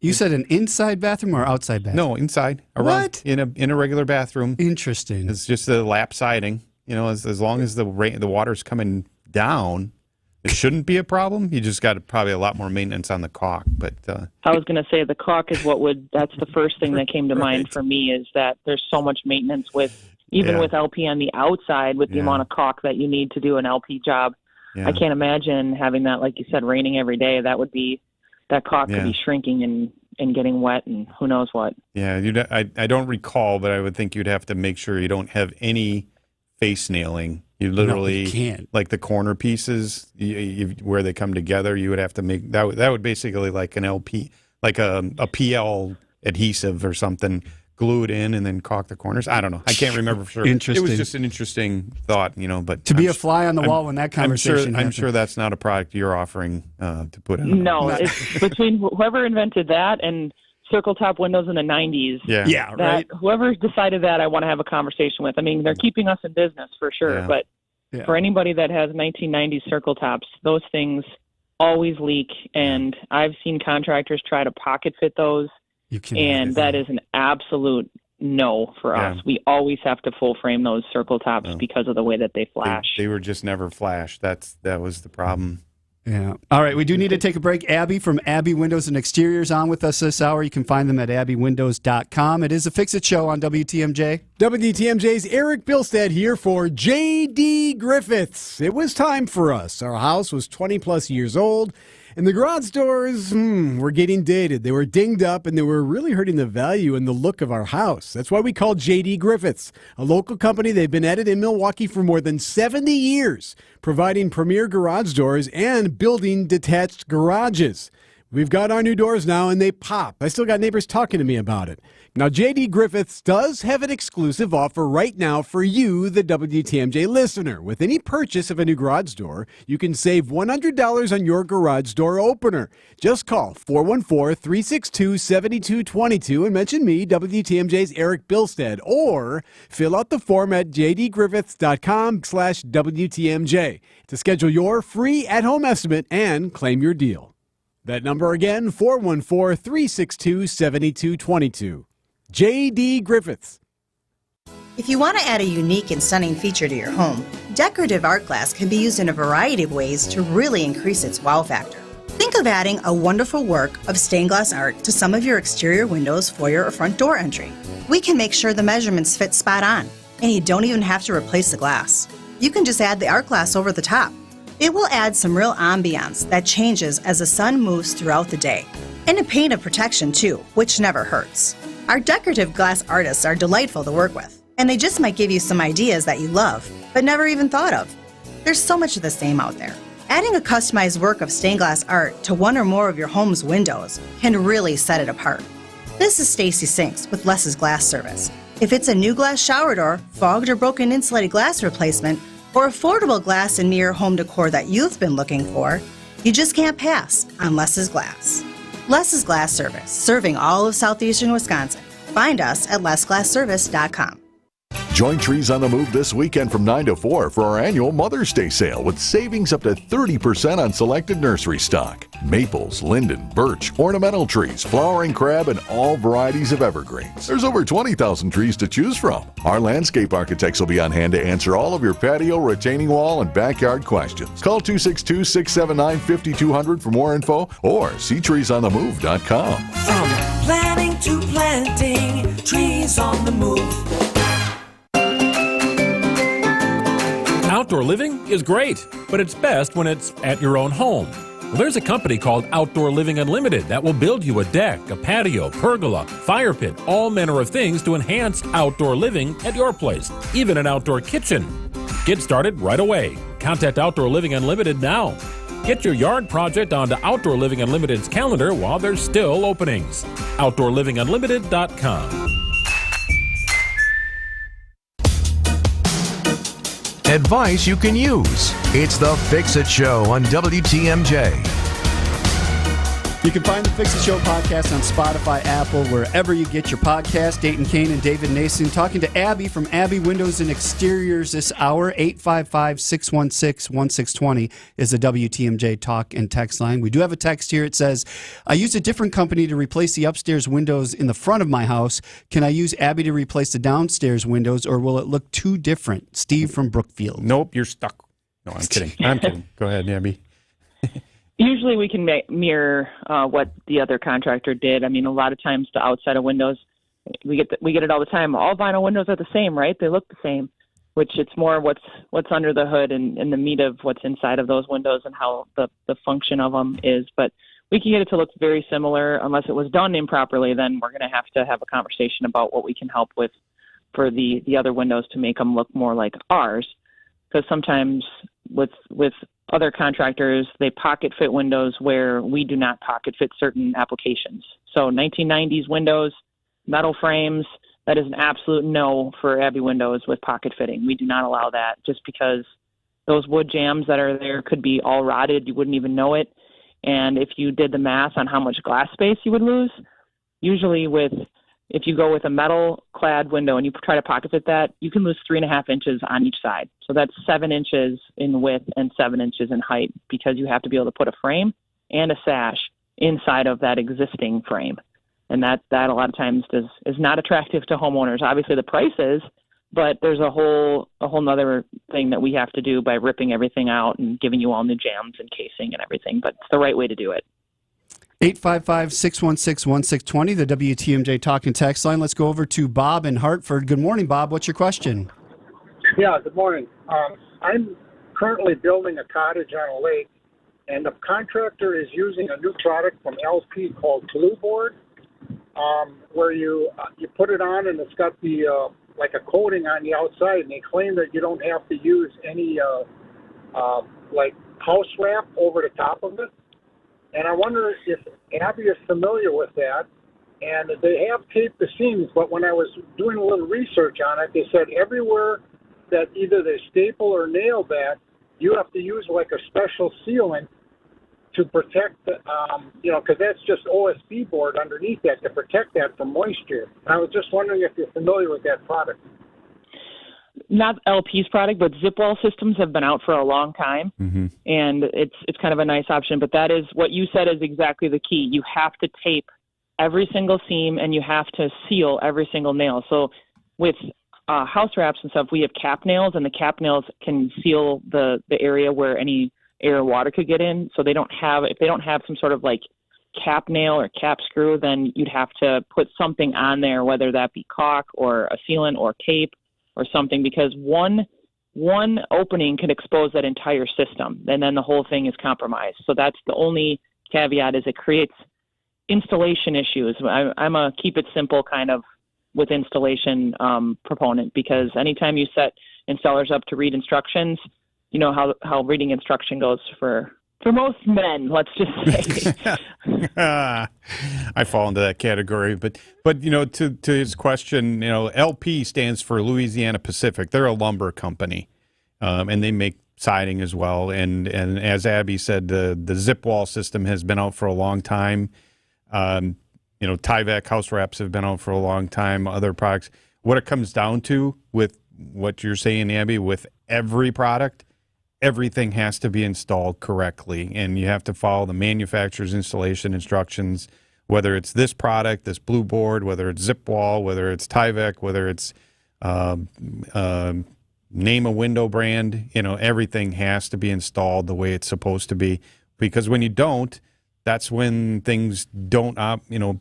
you said an inside bathroom or outside bathroom? No, inside. What? In a regular bathroom. Interesting. It's just the lap siding. As long as the water's coming down, it shouldn't be a problem. You just got probably a lot more maintenance on the caulk. But I was going to say the caulk is that's the first thing that came to mind for me, is that there's so much maintenance with LP on the outside with the amount of caulk that you need to do an LP job. Yeah. I can't imagine having that, like you said, raining every day. That caulk could be shrinking and getting wet and who knows what. Yeah, I don't recall, but I would think you'd have to make sure you don't have any face nailing. You literally can't. Like the corner pieces where they come together. You would have to make that. That would basically like an LP, like a PL adhesive or something. Glue it in and then caulk the corners. I don't know. I can't remember for sure. Interesting. It was just an interesting thought, But to be a fly on the wall when that conversation I'm sure that's not a product you're offering to put in. No, it's between whoever invented that and circle top windows in the 90s. Yeah, right. Whoever decided that, I want to have a conversation with. I mean, they're keeping us in business for sure, but for anybody that has 1990s circle tops, those things always leak, and I've seen contractors try to pocket fit those. And that is an absolute no for us. We always have to full frame those circle tops because of the way that they flash. They were just never flashed. That was the problem. Yeah. All right, we do need to take a break. Abby from Abby Windows and Exteriors on with us this hour. You can find them at abbywindows.com. It is a Fix-It Show on WTMJ. WTMJ's Eric Bilstead here for J.D. Griffiths. It was time for us. Our house was 20-plus years old, and the garage doors were getting dated. They were dinged up, and they were really hurting the value and the look of our house. That's why we called J.D. Griffiths, a local company. They've been at it in Milwaukee for more than 70 years, providing premier garage doors and building detached garages. We've got our new doors now, and they pop. I still got neighbors talking to me about it. Now, J.D. Griffiths does have an exclusive offer right now for you, the WTMJ listener. With any purchase of a new garage door, you can save $100 on your garage door opener. Just call 414-362-7222 and mention me, WTMJ's Eric Bilstead, or fill out the form at jdgriffiths.com/WTMJ to schedule your free at-home estimate and claim your deal. That number again, 414-362-7222. J.D. Griffiths. If you want to add a unique and stunning feature to your home, decorative art glass can be used in a variety of ways to really increase its wow factor. Think of adding a wonderful work of stained glass art to some of your exterior windows, foyer, or front door entry. We can make sure the measurements fit spot on, and you don't even have to replace the glass. You can just add the art glass over the top. It will add some real ambiance that changes as the sun moves throughout the day. And a paint of protection too, which never hurts. Our decorative glass artists are delightful to work with, and they just might give you some ideas that you love, but never even thought of. There's so much of the same out there. Adding a customized work of stained glass art to one or more of your home's windows can really set it apart. This is Stacy Sinks with Less's Glass Service. If it's a new glass shower door, fogged or broken insulated glass replacement, or affordable glass and mirror home decor that you've been looking for, you just can't pass on Less's Glass. Les is Glass Service, serving all of southeastern Wisconsin. Find us at lesglassservice.com. Join Trees on the Move this weekend from 9 to 4 for our annual Mother's Day sale with savings up to 30% on selected nursery stock. Maples, linden, birch, ornamental trees, flowering crab, and all varieties of evergreens. There's over 20,000 trees to choose from. Our landscape architects will be on hand to answer all of your patio, retaining wall, and backyard questions. Call 262-679-5200 for more info or see treesonthemove.com. From planning to planting, Trees on the Move. Outdoor living is great, but it's best when it's at your own home. Well, there's a company called Outdoor Living Unlimited that will build you a deck, a patio, pergola, fire pit, all manner of things to enhance outdoor living at your place, even an outdoor kitchen. Get started right away. Contact Outdoor Living Unlimited now. Get your yard project onto Outdoor Living Unlimited's calendar while there's still openings. OutdoorLivingUnlimited.com. Advice you can use. It's the Fix-It Show on WTMJ. You can find the Fix-It Show podcast on Spotify, Apple, wherever you get your podcast. Dayton Kane and David Nason talking to Abby from Abby Windows and Exteriors this hour. 855-616-1620 is the WTMJ talk and text line. We do have a text here. It says, I used a different company to replace the upstairs windows in the front of my house. Can I use Abby to replace the downstairs windows, or will it look too different? Steve from Brookfield. Nope, you're stuck. No, I'm kidding. I'm kidding. Go ahead, Abby. Usually we can mirror what the other contractor did. I mean, a lot of times the outside of windows, we get it all the time. All vinyl windows are the same, right? They look the same, which it's more what's under the hood and the meat of what's inside of those windows and how the function of them is. But we can get it to look very similar. Unless it was done improperly, then we're going to have a conversation about what we can help with for the other windows to make them look more like ours. Because sometimes with other contractors, they pocket fit windows where we do not pocket fit certain applications. So 1990s windows, metal frames, that is an absolute no for Abby windows with pocket fitting. We do not allow that just because those wood jambs that are there could be all rotted. You wouldn't even know it. And if you did the math on how much glass space you would lose, usually if you go with a metal clad window and you try to pocket fit that, you can lose 3.5 inches on each side. So that's 7 inches in width and 7 inches in height, because you have to be able to put a frame and a sash inside of that existing frame. And that a lot of times is not attractive to homeowners. Obviously the price is, but there's a whole nother thing that we have to do by ripping everything out and giving you all new jambs and casing and everything. But it's the right way to do it. 855-616-1620, the WTMJ talk and text line. Let's go over to Bob in Hartford. Good morning, Bob. What's your question? Yeah, good morning. I'm currently building a cottage on a lake, and the contractor is using a new product from LP called Blue Board, where you put it on and it's got the like a coating on the outside, and they claim that you don't have to use any like house wrap over the top of it. And I wonder if Abby is familiar with that. And they have taped the seams, but when I was doing a little research on it, they said everywhere that either they staple or nail that, you have to use like a special sealant to protect, because that's just OSB board underneath that to protect that from moisture. And I was just wondering if you're familiar with that product. Not LP's product, but zip wall systems have been out for a long time, and it's kind of a nice option. But that is what you said is exactly the key. You have to tape every single seam, and you have to seal every single nail. So with house wraps and stuff, we have cap nails, and the cap nails can seal the area where any air or water could get in. So if they don't have some sort of like cap nail or cap screw, then you'd have to put something on there, whether that be caulk or a sealant or tape or something, because one opening could expose that entire system, and then the whole thing is compromised. So that's the only caveat, is it creates installation issues. I'm a keep it simple kind of with installation proponent, because anytime you set installers up to read instructions, you know how reading instruction goes for most men, let's just say. I fall into that category, but to his question, LP stands for Louisiana Pacific. They're a lumber company, and they make siding as well. And as Abby said, the zip wall system has been out for a long time. Tyvek house wraps have been out for a long time, other products. What it comes down to with what you're saying, Abby, with every product, everything has to be installed correctly, and you have to follow the manufacturer's installation instructions, whether it's this product, this blue board, whether it's zip wall, whether it's Tyvek, whether it's name a window brand, everything has to be installed the way it's supposed to be, because when you don't, that's when things don't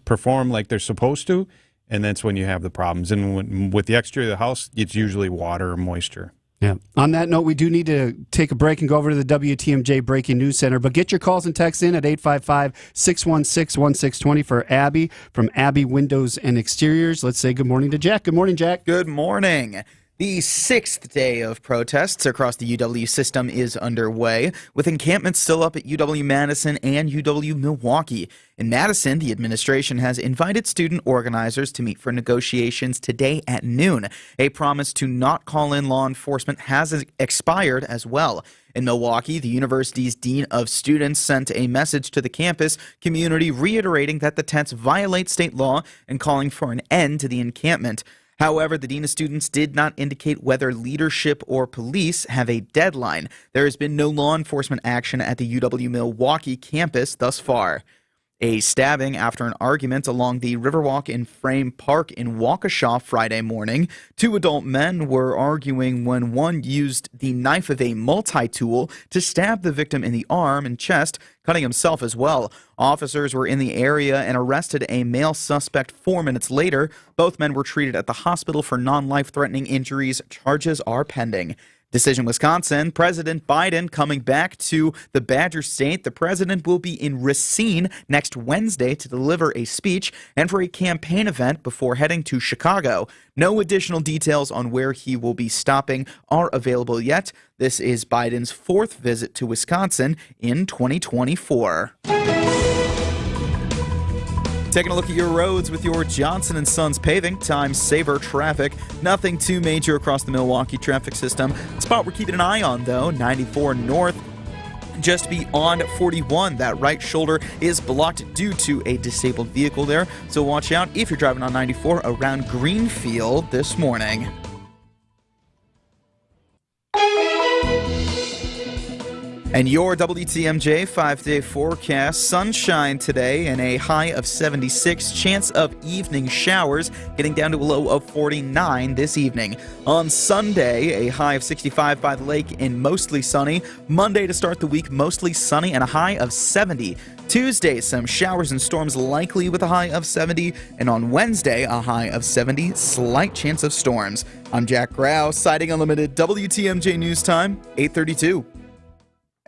perform like they're supposed to, and that's when you have the problems. And with the exterior of the house, it's usually water or moisture. Yeah. On that note, we do need to take a break and go over to the WTMJ Breaking News Center. But get your calls and texts in at 855-616-1620 for Abby from Abby Windows and Exteriors. Let's say good morning to Jack. Good morning, Jack. Good morning. The 6th day of protests across the UW system is underway, with encampments still up at UW-Madison and UW-Milwaukee. In Madison, the administration has invited student organizers to meet for negotiations today at noon. A promise to not call in law enforcement has expired as well. In Milwaukee, the university's dean of students sent a message to the campus community reiterating that the tents violate state law and calling for an end to the encampment. However, the Dean of Students did not indicate whether leadership or police have a deadline. There has been no law enforcement action at the UW-Milwaukee campus thus far. A stabbing after an argument along the Riverwalk in Frame Park in Waukesha Friday morning. 2 adult men were arguing when one used the knife of a multi-tool to stab the victim in the arm and chest, cutting himself as well. Officers were in the area and arrested a male suspect 4 minutes later. Both men were treated at the hospital for non-life-threatening injuries. Charges are pending. Decision Wisconsin, President Biden coming back to the Badger State. The president will be in Racine next Wednesday to deliver a speech and for a campaign event before heading to Chicago. No additional details on where he will be stopping are available yet. This is Biden's 4th visit to Wisconsin in 2024. Taking a look at your roads with your Johnson & Sons Paving. Time saver traffic. Nothing too major across the Milwaukee traffic system. The spot we're keeping an eye on, though, 94 north. Just beyond 41, that right shoulder is blocked due to a disabled vehicle there. So watch out if you're driving on 94 around Greenfield this morning. And your WTMJ 5-day forecast, sunshine today and a high of 76, chance of evening showers, getting down to a low of 49 this evening. On Sunday, a high of 65 by the lake and mostly sunny. Monday to start the week, mostly sunny and a high of 70. Tuesday, some showers and storms likely with a high of 70. And on Wednesday, a high of 70, slight chance of storms. I'm Jack Grau, Siding Unlimited, WTMJ News Time, 8:32.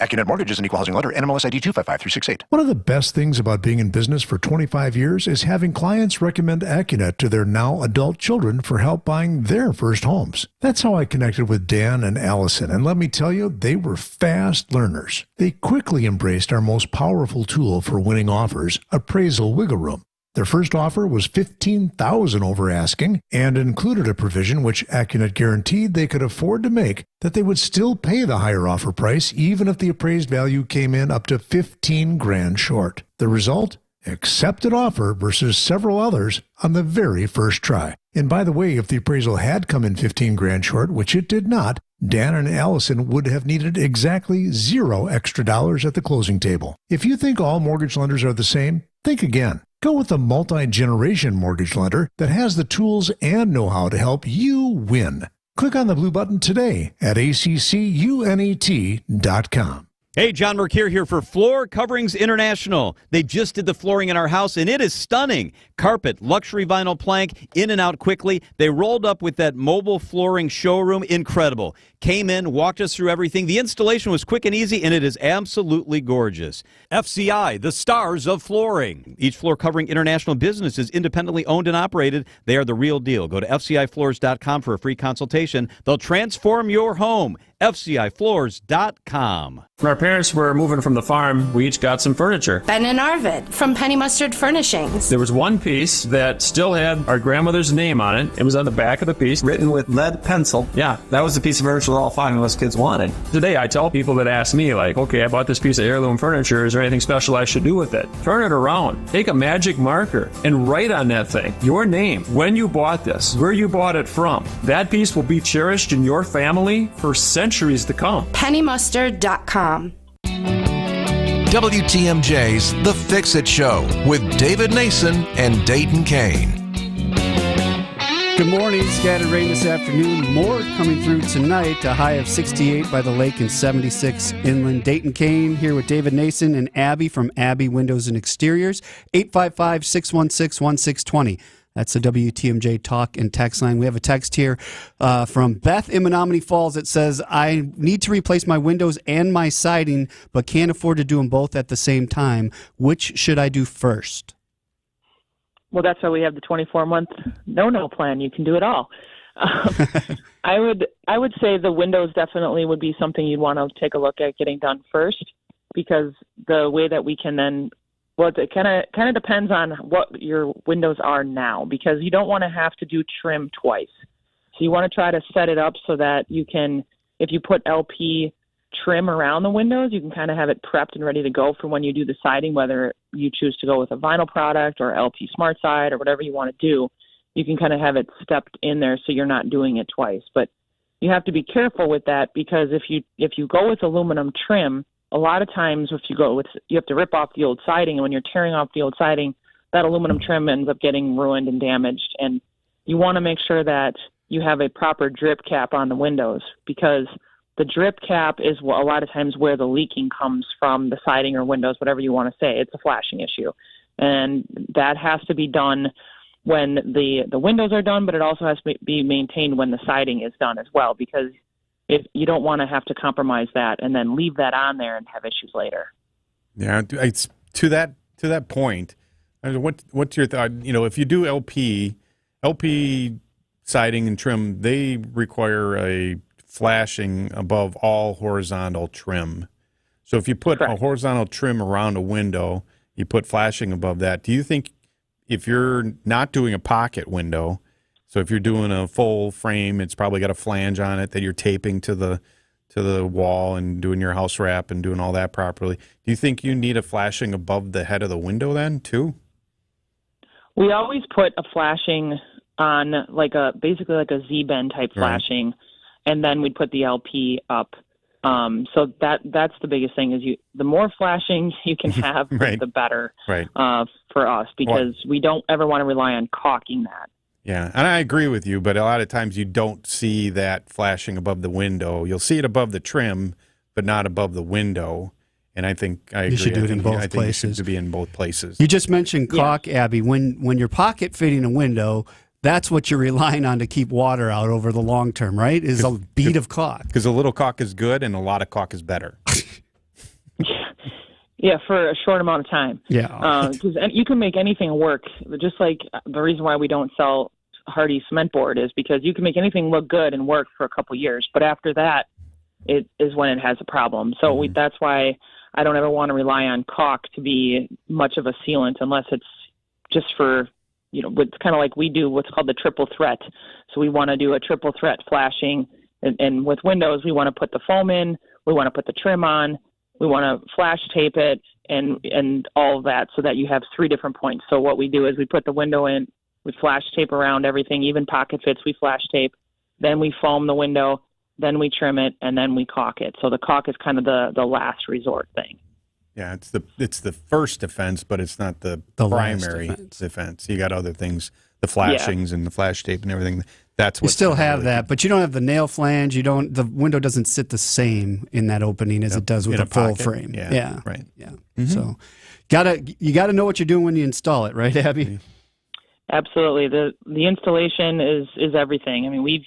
AccuNet Mortgage is an equal housing lender. NMLS ID 255368. One of the best things about being in business for 25 years is having clients recommend AccuNet to their now adult children for help buying their first homes. That's how I connected with Dan and Allison, and let me tell you, they were fast learners. They quickly embraced our most powerful tool for winning offers, Appraisal Wiggle Room. Their first offer was $15,000 over asking and included a provision which AccuNet guaranteed they could afford to make, that they would still pay the higher offer price even if the appraised value came in up to $15,000 short. The result? Accepted offer versus several others on the very first try. And by the way, if the appraisal had come in $15,000 short, which it did not, Dan and Allison would have needed exactly $0 extra at the closing table. If you think all mortgage lenders are the same, think again. Go with a multi-generation mortgage lender that has the tools and know-how to help you win. Click on the blue button today at accunet.com. Hey, John Mercure here for Floor Coverings International. They just did the flooring in our house, and it is stunning. Carpet, luxury vinyl plank, in and out quickly. They rolled up with that mobile flooring showroom. Incredible. Came in, walked us through everything. The installation was quick and easy, and it is absolutely gorgeous. FCI, the stars of flooring. Each Floor Covering International business is independently owned and operated. They are the real deal. Go to FCIFloors.com for a free consultation. They'll transform your home. FCIFloors.com. When our parents were moving from the farm, we each got some furniture. Ben and Arvid from Penny Mustard Furnishings. There was one piece that still had our grandmother's name on it. It was on the back of the piece, written with lead pencil. Yeah, that was the piece of furniture that all five of us kids wanted. Today, I tell people that ask me, like, okay, I bought this piece of heirloom furniture. Is there anything special I should do with it? Turn it around. Take a magic marker and write on that thing your name, when you bought this, where you bought it from. That piece will be cherished in your family for centuries to come. PennyMustard.com. WTMJ's The Fix-It Show with David Nason and Dayton Kane. Good morning. Scattered rain this afternoon. More coming through tonight. A high of 68 by the lake and 76 inland. Dayton Kane here with David Nason and Abby from Abby Windows and Exteriors. 855-616-1620. That's the WTMJ talk and text line. We have a text here from Beth in Menominee Falls. It says, I need to replace my windows and my siding, but can't afford to do them both at the same time. Which should I do first? Well, that's why we have the 24-month no plan. You can do it all. I would say the windows definitely would be something you'd want to take a look at getting done first, because the way that we can then, well, it kind of depends on what your windows are now, because you don't want to have to do trim twice. So you want to try to set it up so that you can, if you put LP trim around the windows, you can kind of have it prepped and ready to go for when you do the siding, whether you choose to go with a vinyl product or LP Smart Side or whatever you want to do. You can kind of have it stepped in there so you're not doing it twice. But you have to be careful with that, because if you go with aluminum trim, a lot of times if you go with, you have to rip off the old siding, and when you're tearing off the old siding, that aluminum trim ends up getting ruined and damaged. And you want to make sure that you have a proper drip cap on the windows, because the drip cap is a lot of times where the leaking comes from, the siding or windows, whatever you want to say. It's a flashing issue. And that has to be done when the windows are done, but it also has to be maintained when the siding is done as well, because if you don't want to have to compromise that and then leave that on there and have issues later. Yeah, it's to that point. What's your thought? You know, if you do LP siding and trim, they require a flashing above all horizontal trim. So if you put a horizontal trim around a window, you put flashing above that. Do you think if you're not doing a pocket window, so if you're doing a full frame, it's probably got a flange on it that you're taping to the wall and doing your house wrap and doing all that properly, do you think you need a flashing above the head of the window then too? We always put a flashing on basically like a Z-bend type flashing, and then we'd put the LP up. So that's the biggest thing is the more flashing you can have, the better for us, because we don't ever want to rely on caulking that. Yeah, and I agree with you, but a lot of times you don't see that flashing above the window. You'll see it above the trim, but not above the window. And I think I agree. You should do it in both places. It should be in both places. You just mentioned caulk, Abby. When you're pocket fitting a window, that's what you're relying on to keep water out over the long term, right? Is a bead of caulk. Because a little caulk is good and a lot of caulk is better. Yeah, for a short amount of time. Yeah. Because you can make anything work. Just like the reason why we don't sell Hardy cement board is because you can make anything look good and work for a couple years. But after that, it is when it has a problem. So that's why I don't ever want to rely on caulk to be much of a sealant unless it's just for, it's kind of like we do what's called the triple threat. So we want to do a triple threat flashing. And with windows, we want to put the foam in, we want to put the trim on, we want to flash tape it and all of that so that you have 3 different points. So what we do is we put the window in, we flash tape around everything, even pocket fits, we flash tape. Then we foam the window, then we trim it, and then we caulk it. So the caulk is kind of the last resort thing. Yeah, it's the first defense, but it's not the primary defense. You got other things, the flashings and the flash tape and everything. That's what you still have that, but you don't have the nail flange. The window doesn't sit the same in that opening as it does with a full frame. Yeah, right. Yeah. Mm-hmm. So you gotta know what you're doing when you install it, right, Abby? Mm-hmm. Absolutely. The installation is everything. I mean, we've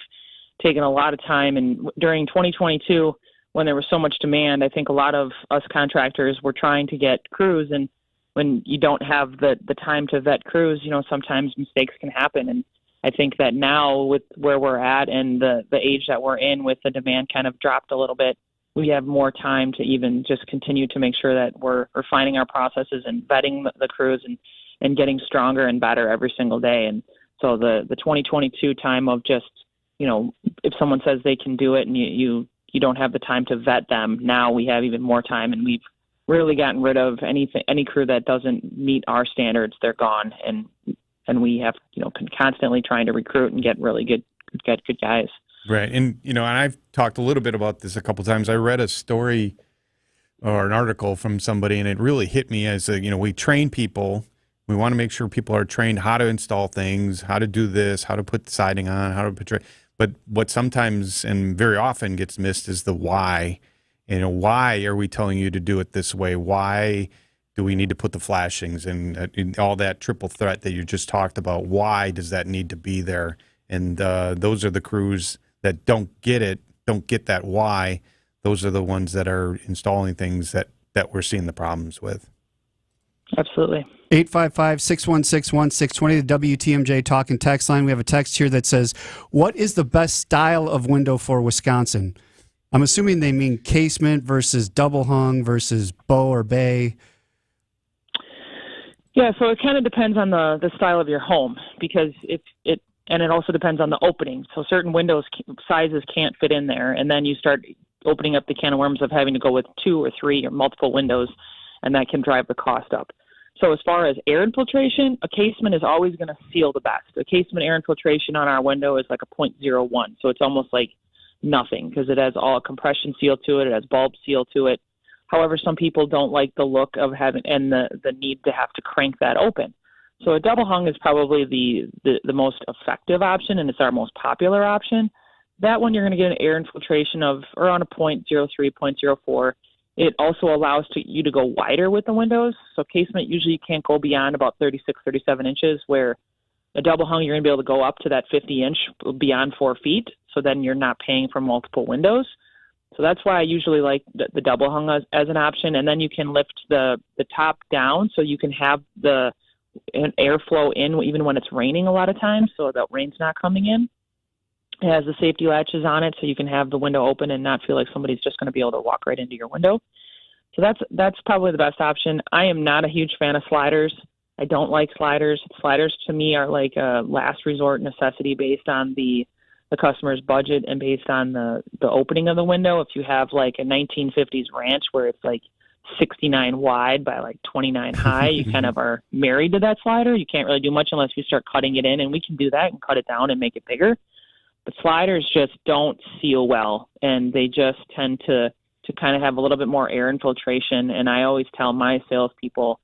taken a lot of time, and during 2022, when there was so much demand, I think a lot of us contractors were trying to get crews, and when you don't have the time to vet crews, sometimes mistakes can happen, and I think that now with where we're at and the age that we're in, with the demand kind of dropped a little bit, we have more time to even just continue to make sure that we're refining our processes and vetting the crews and getting stronger and better every single day. And so the 2022 time of just, if someone says they can do it and you don't have the time to vet them, now we have even more time, and we've really gotten rid of any crew that doesn't meet our standards. They're gone, and we have constantly trying to recruit and get really good guys. Right. And, and I've talked a little bit about this a couple times. I read a story or an article from somebody, and it really hit me as, we train people. We want to make sure people are trained how to install things, how to do this, how to put siding on, how to portray. But what sometimes and very often gets missed is the why. Why are we telling you to do it this way? Why do we need to put the flashings and all that triple threat that you just talked about? Why does that need to be there? And those are the crews that don't get that why. Those are the ones that are installing things that we're seeing the problems with. Absolutely. 855-616-1620, the WTMJ talk and text line. We have a text here that says, what is the best style of window for Wisconsin? I'm assuming they mean casement versus double hung versus bow or bay. Yeah, so it kind of depends on the style of your home, because and it also depends on the opening. So certain windows sizes can't fit in there, and then you start opening up the can of worms of having to go with 2 or 3 or multiple windows, and that can drive the cost up. So as far as air infiltration, a casement is always going to seal the best. A casement air infiltration on our window is like a 0.01, so it's almost like nothing because it has all compression seal to it, it has bulb seal to it. However, some people don't like the look of having and the need to have to crank that open. So a double hung is probably the most effective option, and it's our most popular option. That one you're going to get an air infiltration of around a 0.03, 0.04. It also allows you to go wider with the windows. So casement usually can't go beyond about 36, 37 inches, where a double hung you're going to be able to go up to that 50-inch beyond 4 feet. So then you're not paying for multiple windows. So that's why I usually like the double hung as an option. And then you can lift the top down so you can have the airflow in even when it's raining a lot of times, so that rain's not coming in. It has the safety latches on it, so you can have the window open and not feel like somebody's just going to be able to walk right into your window. So that's probably the best option. I am not a huge fan of sliders. I don't like sliders. Sliders to me are like a last resort necessity based on the customer's budget and based on the opening of the window. If you have like a 1950s ranch where it's like 69 wide by like 29 high, you kind of are married to that slider. You can't really do much unless you start cutting it in, and we can do that and cut it down and make it bigger. But sliders just don't seal well, and they just tend to kind of have a little bit more air infiltration. And I always tell my salespeople,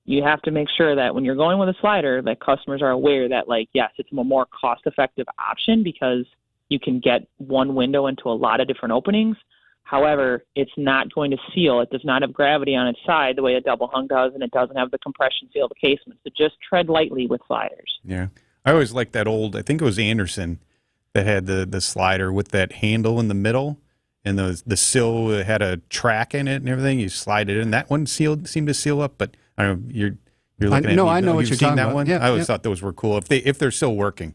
you have to make sure that when you're going with a slider, that customers are aware that, like, yes, it's a more cost-effective option because you can get one window into a lot of different openings. However, it's not going to seal. It does not have gravity on its side the way a double hung does, and it doesn't have the compression seal of a casement. So just tread lightly with sliders. Yeah. I always liked that old, I think it was Anderson, that had the slider with that handle in the middle, and the sill had a track in it and everything. You slide it in. That one seemed to seal up, but I don't know, you're looking at me. I know what you're talking that about. One? Yeah, I always thought those were cool. If they're still working.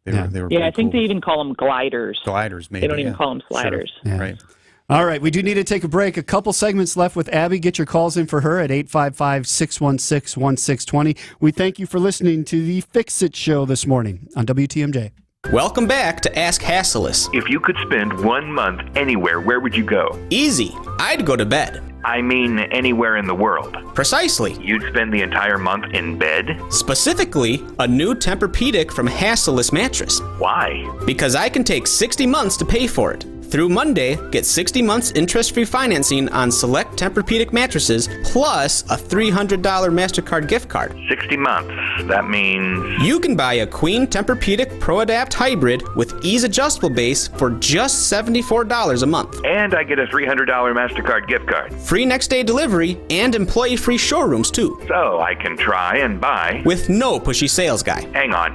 They were I think cool. they even call them gliders. Gliders, maybe. They don't even call them sliders. Sure. Yeah. Right. All right, we do need to take a break. A couple segments left with Abby. Get your calls in for her at 855-616-1620. We thank you for listening to the Fix It Show this morning on WTMJ. Welcome back to Ask Hassleus. If you could spend 1 month anywhere, where would you go? Easy. I'd go to bed. I mean anywhere in the world. Precisely. You'd spend the entire month in bed? Specifically, a new Tempur-Pedic from Hassleus Mattress. Why? Because I can take 60 months to pay for it. Through Monday, get 60 months interest-free financing on select Tempur-Pedic mattresses, plus a $300 MasterCard gift card. 60 months. That means... You can buy a Queen Tempur-Pedic ProAdapt Hybrid with ease adjustable base for just $74 a month. And I get a $300 MasterCard gift card. Free next-day delivery and employee-free showrooms, too. So I can try and buy... With no pushy sales guy. Hang on.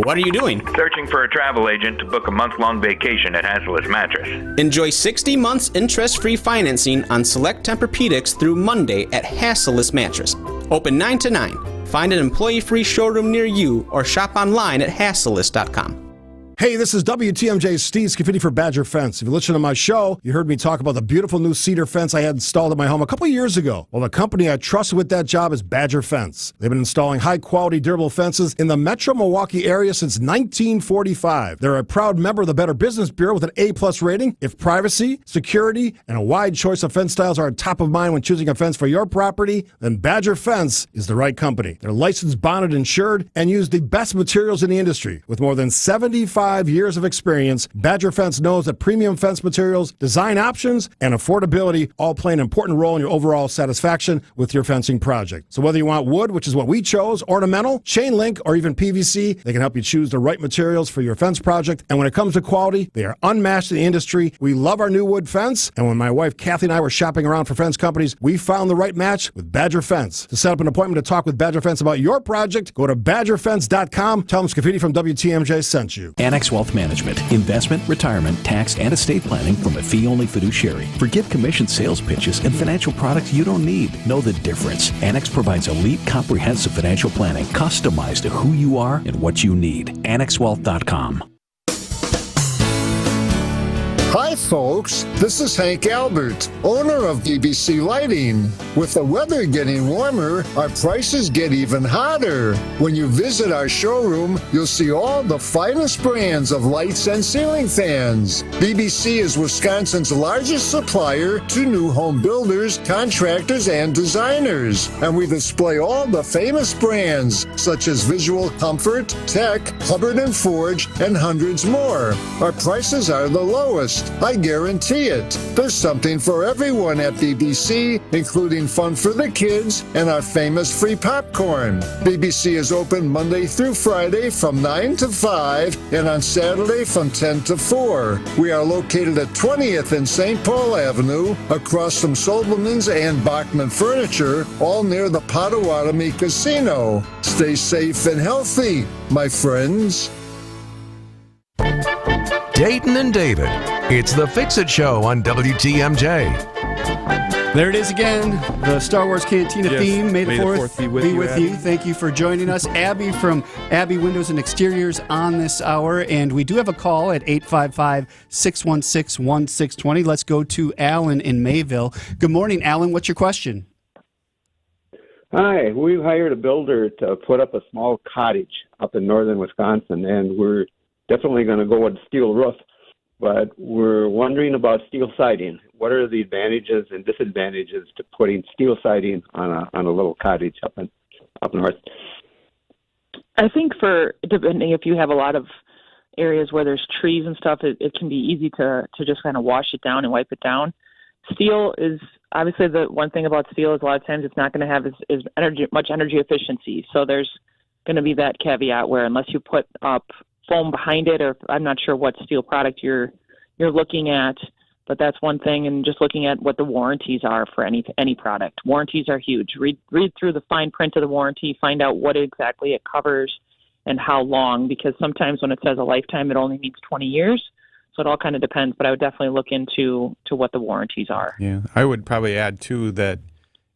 What are you doing? Searching for a travel agent to book a month-long vacation at Hassleus Mattress. Enjoy 60 months interest-free financing on select Tempur-Pedics through Monday at Hassleus Mattress. Open 9 to 9. Find an employee-free showroom near you or shop online at hassleist.com. Hey, this is WTMJ's Steve Scafidi for Badger Fence. If you listen to my show, you heard me talk about the beautiful new cedar fence I had installed at my home a couple years ago. Well, the company I trusted with that job is Badger Fence. They've been installing high-quality, durable fences in the metro Milwaukee area since 1945. They're a proud member of the Better Business Bureau with an A-plus rating. If privacy, security, and a wide choice of fence styles are top of mind when choosing a fence for your property, then Badger Fence is the right company. They're licensed, bonded, insured, and use the best materials in the industry. With more than 75 years of experience, Badger Fence knows that premium fence materials, design options, and affordability all play an important role in your overall satisfaction with your fencing project. So whether you want wood, which is what we chose, ornamental, chain link, or even PVC, they can help you choose the right materials for your fence project. And when it comes to quality, they are unmatched in the industry. We love our new wood fence, and when my wife Kathy and I were shopping around for fence companies, we found the right match with Badger Fence. To set up an appointment to talk with Badger Fence about your project, go to badgerfence.com. Tell them Scafidi from WTMJ sent you. Annex Wealth Management, investment, retirement, tax, and estate planning from a fee-only fiduciary. Forget commission sales pitches and financial products you don't need. Know the difference. Annex provides elite, comprehensive financial planning customized to who you are and what you need. AnnexWealth.com. Hi folks, this is Hank Albert, owner of BBC Lighting. With the weather getting warmer, our prices get even hotter. When you visit our showroom, you'll see all the finest brands of lights and ceiling fans. BBC is Wisconsin's largest supplier to new home builders, contractors, and designers. And we display all the famous brands such as Visual Comfort, Tech, Hubbard & Forge, and hundreds more. Our prices are the lowest. I guarantee it. There's something for everyone at BBC, including fun for the kids and our famous free popcorn. BBC is open Monday through Friday from 9 to 5 and on Saturday from 10 to 4. We are located at 20th and St. Paul Avenue, across from Sobelman's and Bachman Furniture, all near the Potawatomi Casino. Stay safe and healthy, my friends. Dayton and David. It's the Fix-It Show on WTMJ. There it is again, the Star Wars Cantina theme. May the 4th be with you. Thank you for joining us. Abby from Abby Windows and Exteriors on this hour. And we do have a call at 855-616-1620. Let's go to Alan in Mayville. Good morning, Alan. What's your question? Hi. We hired a builder to put up a small cottage up in northern Wisconsin, and we're definitely going to go with steel roof. But we're wondering about steel siding. What are the advantages and disadvantages to putting steel siding on a little cottage up north? I think depending if you have a lot of areas where there's trees and stuff, it can be easy to just kind of wash it down and wipe it down. Steel is obviously the one thing about steel is a lot of times it's not going to have much energy efficiency. So there's going to be that caveat where unless you put up foam behind it, or I'm not sure what steel product you're looking at, but that's one thing. And just looking at what the warranties are for any product. Warranties are huge. Read through the fine print of the warranty, find out what exactly it covers and how long, because sometimes when it says a lifetime, it only means 20 years. So it all kind of depends, but I would definitely look into what the warranties are. Yeah, I would probably add too that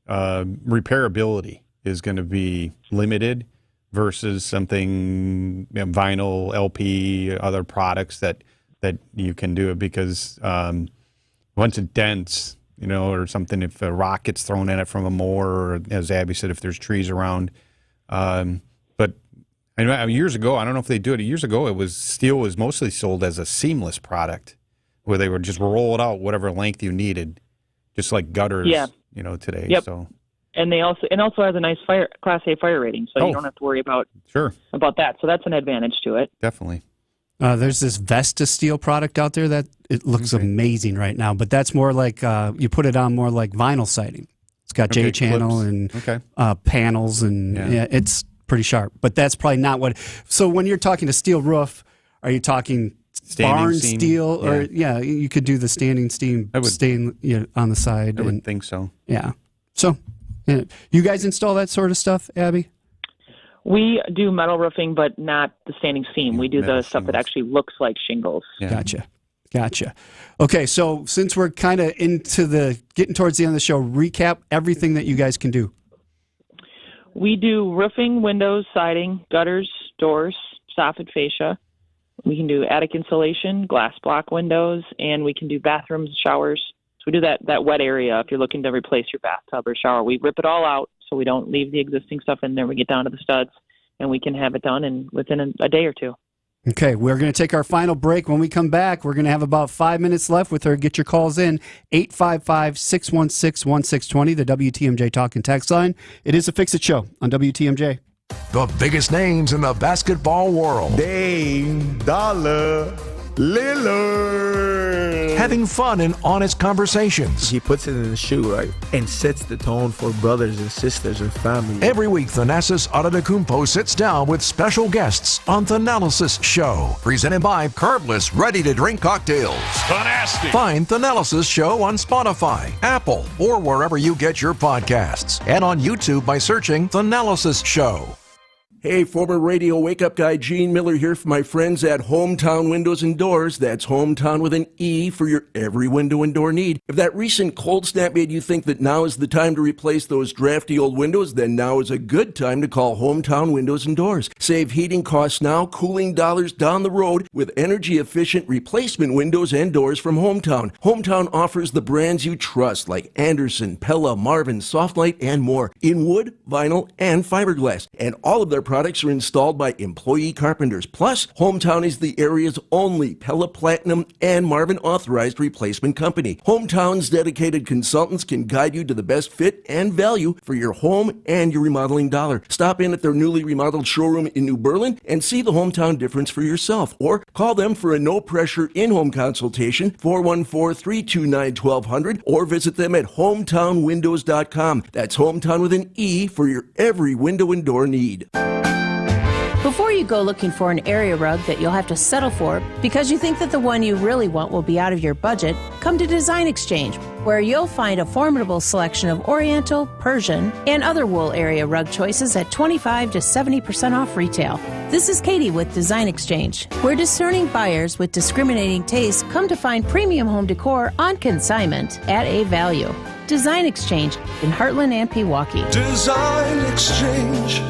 repairability is going to be limited versus something, vinyl, LP, other products that you can do it, because once it dents, or something, if a rock gets thrown in it from a mower, or as Abby said, if there's trees around. But I know years ago, I don't know if they do it. Years ago, steel was mostly sold as a seamless product, where they would just roll it out whatever length you needed, just like gutters, today. Yep. So. And it also has a nice Class A fire rating, so you don't have to worry about that. So that's an advantage to it. Definitely. There's this Vesta steel product out there that it looks amazing right now, but that's more like you put it on more like vinyl siding. It's got J-channel and panels, and it's pretty sharp. But that's probably not what. So when you're talking a steel roof, are you talking barn steel, or you could do the standing seam stain on the side? I would think so. Yeah. So. You guys install that sort of stuff, Abby? We do metal roofing, but not the standing seam. We do the stuff that actually looks like shingles. Yeah. Gotcha. Okay, so since we're kind of getting towards the end of the show, recap everything that you guys can do. We do roofing, windows, siding, gutters, doors, soffit, fascia. We can do attic insulation, glass block windows, and we can do bathrooms, showers. So we do that wet area if you're looking to replace your bathtub or shower. We rip it all out so we don't leave the existing stuff in there. We get down to the studs, and we can have it done within a day or two. Okay, we're going to take our final break. When we come back, we're going to have about 5 minutes left with her. Get your calls in, 855-616-1620, the WTMJ Talk and Text line. It is a Fix-It Show on WTMJ. The biggest names in the basketball world. Dame Dollar Lillard. Having fun and honest conversations. He puts it in the shoe, right? And sets the tone for brothers and sisters and family. Every week, Thanasis Adetokounmpo sits down with special guests on Thanalysis Show. Presented by Carbless ready-to-drink cocktails. Nasty. Find Thanalysis Show on Spotify, Apple, or wherever you get your podcasts. And on YouTube by searching Thanalysis Show. Hey, former radio wake-up guy Gene Miller here for my friends at Hometown Windows and Doors. That's Hometown with an E for your every window and door need. If that recent cold snap made you think that now is the time to replace those drafty old windows, then now is a good time to call Hometown Windows and Doors. Save heating costs now, cooling dollars down the road with energy-efficient replacement windows and doors from Hometown. Hometown offers the brands you trust like Anderson, Pella, Marvin, Softlight, and more in wood, vinyl, and fiberglass. And all of their products are installed by employee carpenters. Plus, Hometown is the area's only Pella Platinum and Marvin authorized replacement company. Hometown's dedicated consultants can guide you to the best fit and value for your home and your remodeling dollar. Stop in at their newly remodeled showroom in New Berlin and see the Hometown difference for yourself. Or call them for a no-pressure in-home consultation, 414-329-1200, or visit them at hometownwindows.com. That's Hometown with an E for your every window and door need. Before you go looking for an area rug that you'll have to settle for because you think that the one you really want will be out of your budget, come to Design Exchange, where you'll find a formidable selection of Oriental, Persian, and other wool area rug choices at 25 to 70% off retail. This is Katie with Design Exchange, where discerning buyers with discriminating tastes come to find premium home decor on consignment at a value. Design Exchange in Heartland and Pewaukee. Design Exchange.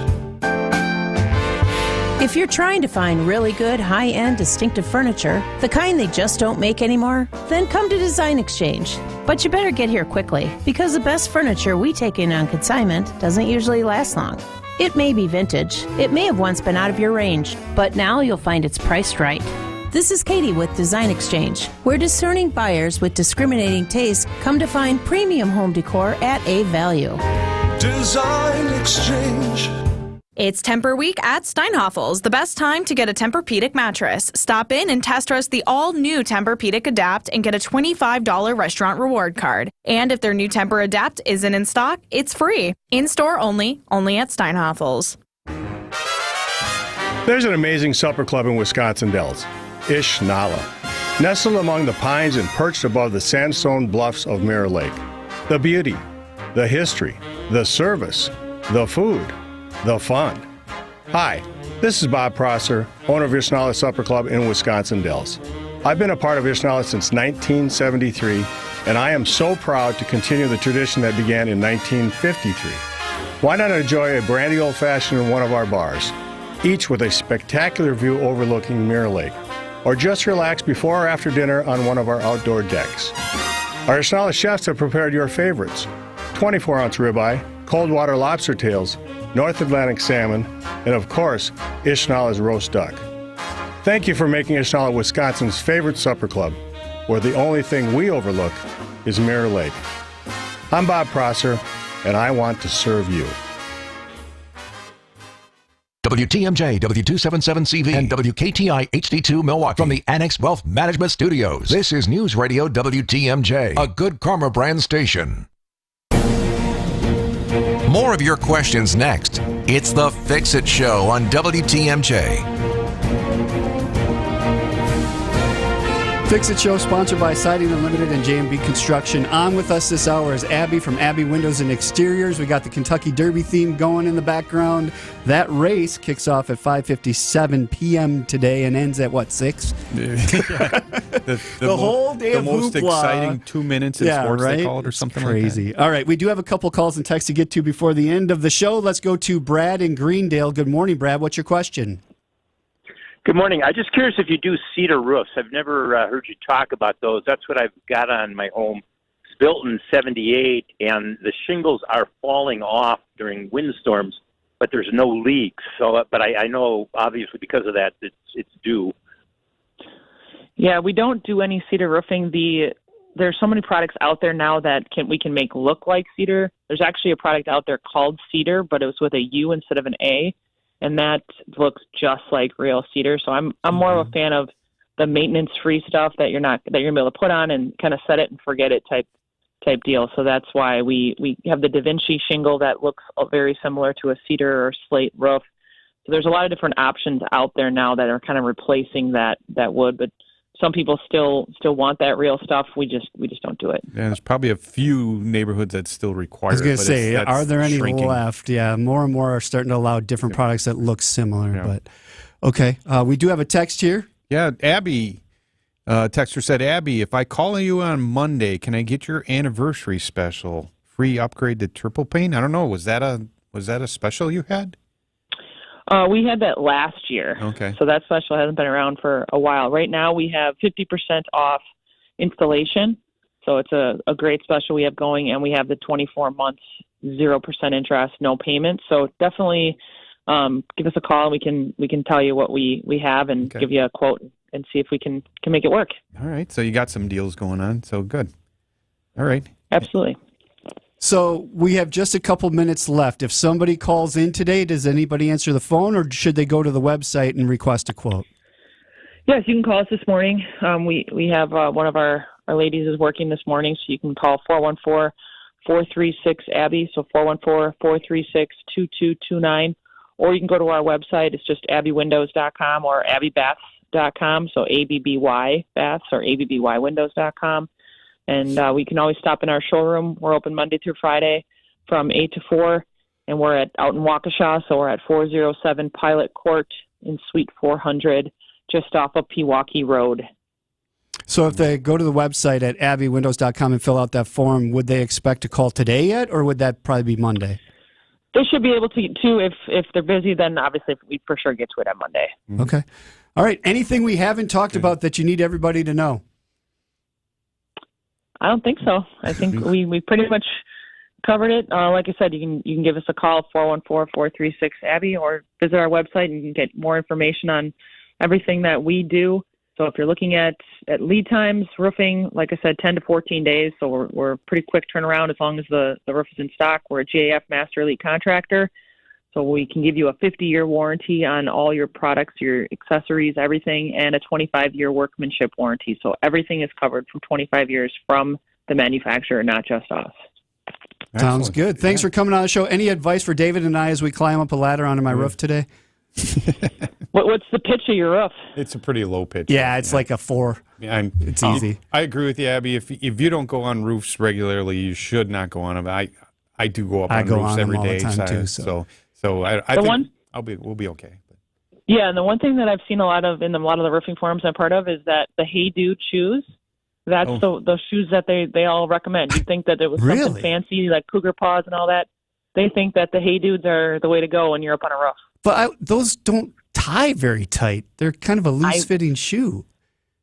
If you're trying to find really good, high-end, distinctive furniture, the kind they just don't make anymore, then come to Design Exchange. But you better get here quickly, because the best furniture we take in on consignment doesn't usually last long. It may be vintage, it may have once been out of your range, but now you'll find it's priced right. This is Katie with Design Exchange, where discerning buyers with discriminating tastes come to find premium home decor at a value. Design Exchange. It's Temper Week at Steinhoffel's, the best time to get a Tempur-Pedic mattress. Stop in and test dress the all-new Tempur-Pedic Adapt and get a $25 restaurant reward card. And if their new Tempur Adapt isn't in stock, it's free. In-store only at Steinhoffel's. There's an amazing supper club in Wisconsin Dells, Ish Nala, nestled among the pines and perched above the sandstone bluffs of Mirror Lake. The beauty, the history, the service, the food, the fun. Hi, this is Bob Prosser, owner of Ishnala Supper Club in Wisconsin Dells. I've been a part of Ishnala since 1973, and I am so proud to continue the tradition that began in 1953. Why not enjoy a brandy old-fashioned in one of our bars, each with a spectacular view overlooking Mirror Lake, or just relax before or after dinner on one of our outdoor decks. Our Ishnala chefs have prepared your favorites: 24-ounce ribeye, cold water lobster tails, North Atlantic salmon, and of course, Ishnala's roast duck. Thank you for making Ishnala Wisconsin's favorite supper club, where the only thing we overlook is Mirror Lake. I'm Bob Prosser, and I want to serve you. WTMJ, W277CV, and WKTI HD2 Milwaukee from the Annex Wealth Management Studios. This is News Radio WTMJ, a Good Karma brand station. More of your questions next. It's the Fix-It Show on WTMJ. Fix It Show, sponsored by Siding Unlimited and J&B Construction. On with us this hour is Abby from Abby Windows and Exteriors. We got the Kentucky Derby theme going in the background. That race kicks off at 5:57 p.m. today and ends at, 6? The whole damn The most hoopla. exciting 2 minutes in sports, right? they call it, or something like Crazy. that. All right, we do have a couple calls and texts to get to before the end of the show. Let's go to Brad in Greendale. Good morning, Brad. What's your question? Good morning. I'm just curious if you do cedar roofs. I've never heard you talk about those. That's what I've got on my home. It's built in '78, and the shingles are falling off during windstorms, but there's no leaks. So, but I know obviously because of that, it's due. Yeah, we don't do any cedar roofing. There's so many products out there now that we can make look like cedar. There's actually a product out there called cedar, but it was with a U instead of an A. And that looks just like real cedar. So I'm more of a fan of the maintenance-free stuff that you're gonna be able to put on and kind of set it and forget it type deal. So that's why we have the Da Vinci shingle that looks very similar to a cedar or slate roof. So there's a lot of different options out there now that are kind of replacing that wood, but some people still want that real stuff. We just don't do it. Yeah, there's probably a few neighborhoods that still require I was going it. to say, that's are there any shrinking. left? Yeah, more and more are starting to allow different products that look similar. But okay, we do have a text here. Yeah, Abby, texter said, Abby, if I call you on Monday, can I get your anniversary special? Free upgrade to triple pane? I don't know. Was that a special you had? We had that last year. Okay. So that special hasn't been around for a while. Right now we have 50% off installation. So it's a great special we have going, and we have the 24 months, 0% interest, no payment. So definitely give us a call. We can tell you what we have and give you a quote and see if we can make it work. All right. So you got some deals going on. So good. All right. Absolutely. So we have just a couple minutes left. If somebody calls in today, does anybody answer the phone, or should they go to the website and request a quote? Yes, you can call us this morning. We have one of our ladies is working this morning, so you can call 414-436-ABBY, so 414-436-2229, or you can go to our website. It's just abbywindows.com or abbybaths.com, so ABBY Baths or ABBYWindows.com. And we can always stop in our showroom. We're open Monday through Friday from 8 to 4, and we're out in Waukesha, so we're at 407 Pilot Court in Suite 400, just off of Pewaukee Road. So if they go to the website at abbywindows.com and fill out that form, would they expect a call today yet, or would that probably be Monday? They should be able to. If they're busy, then obviously we for sure get to it on Monday. Okay. All right. Anything we haven't talked about that you need everybody to know? I don't think so. I think we pretty much covered it. Like I said, you can give us a call, 414-436-ABBY, or visit our website and you can get more information on everything that we do. So if you're looking at lead times, roofing, like I said, 10 to 14 days. So we're pretty quick turnaround as long as the roof is in stock. We're a GAF Master Elite contractor. So we can give you a 50-year warranty on all your products, your accessories, everything, and a 25-year workmanship warranty. So everything is covered from 25 years from the manufacturer, not just us. Sounds good. Thanks for coming on the show. Any advice for David and I as we climb up a ladder onto my roof today? What's the pitch of your roof? It's a pretty low pitch. Yeah, it's like a 4. It's easy. I agree with you, Abby. If you don't go on roofs regularly, you should not go on them. I do go up on roofs every day. So I think we'll be okay. Yeah, and the one thing that I've seen a lot of in a lot of the roofing forums I'm part of is that the Hey Dude shoes. That's the shoes that they all recommend. You think that it was something fancy like cougar paws and all that. They think that the Hey Dudes are the way to go when you're up on a roof. But those don't tie very tight. They're kind of a loose-fitting shoe.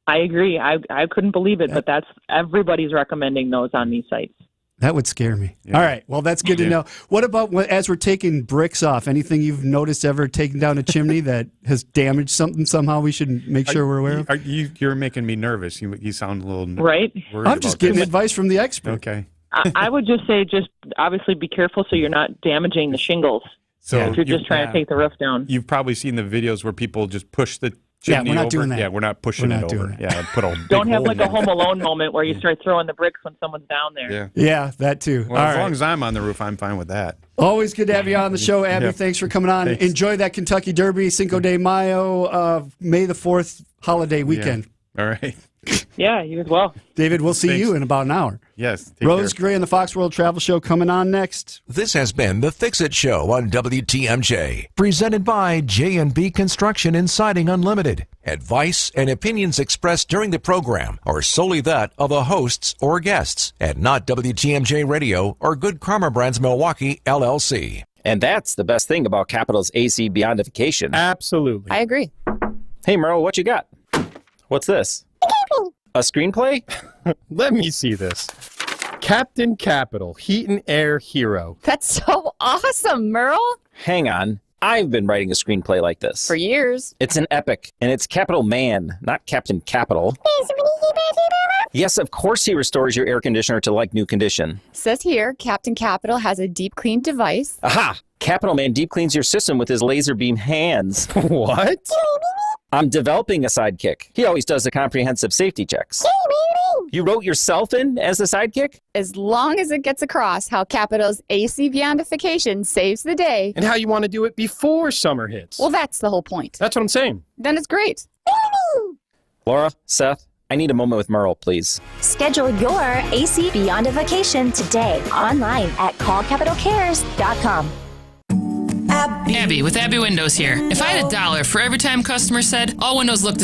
I agree. I couldn't believe it, but everybody's recommending those on these sites. That would scare me. Yeah. All right. Well, that's good to know. What about as we're taking bricks off? Anything you've noticed ever taking down a chimney that has damaged something somehow we should make sure we're aware of? You're making me nervous. You sound a little right. I'm just getting advice from the expert. Okay. I would just say just obviously be careful so you're not damaging the shingles. So if you're just trying to take the roof down. You've probably seen the videos where people just push the chimney we're not over. doing that. Yeah, we're not pushing it over. Yeah, put a don't have like a Home Alone moment where you start throwing the bricks when someone's down there. Yeah, that too. Well, as long as I'm on the roof, I'm fine with that. Always good to have you on the show, Abby. Thanks for coming on. Thanks. Enjoy that Kentucky Derby, Cinco de Mayo, May the 4th holiday weekend. Yeah. All right. Yeah, you as well. David, we'll see you in about an hour. Yes. Rose Gray and the Fox World Travel Show coming on next. This has been the Fix-It Show on WTMJ, presented by J&B Construction and Siding Unlimited. Advice and opinions expressed during the program are solely that of the hosts or guests, and not WTMJ Radio or Good Karma Brands Milwaukee, LLC. And that's the best thing about Capital's AC Beyondification. Absolutely. I agree. Hey, Merle, what you got? What's this? A screenplay? Let me see this. Captain Capital, Heat and Air Hero. That's so awesome, Merle. Hang on. I've been writing a screenplay like this. For years. It's an epic, and it's Capital Man, not Captain Capital. Yes, of course he restores your air conditioner to like new condition. Says here, Captain Capital has a deep clean device. Aha! Capital Man deep cleans your system with his laser beam hands. What? I'm developing a sidekick. He always does the comprehensive safety checks. You wrote yourself in as the sidekick? As long as it gets across how Capital's AC Beyondification saves the day. And how you want to do it before summer hits. Well, that's the whole point. That's what I'm saying. Then it's great. Laura, Seth, I need a moment with Merle, please. Schedule your AC Beyondification today online at callcapitalcares.com. Abby with Abby Windows here. If I had $1 for every time customers said all windows look the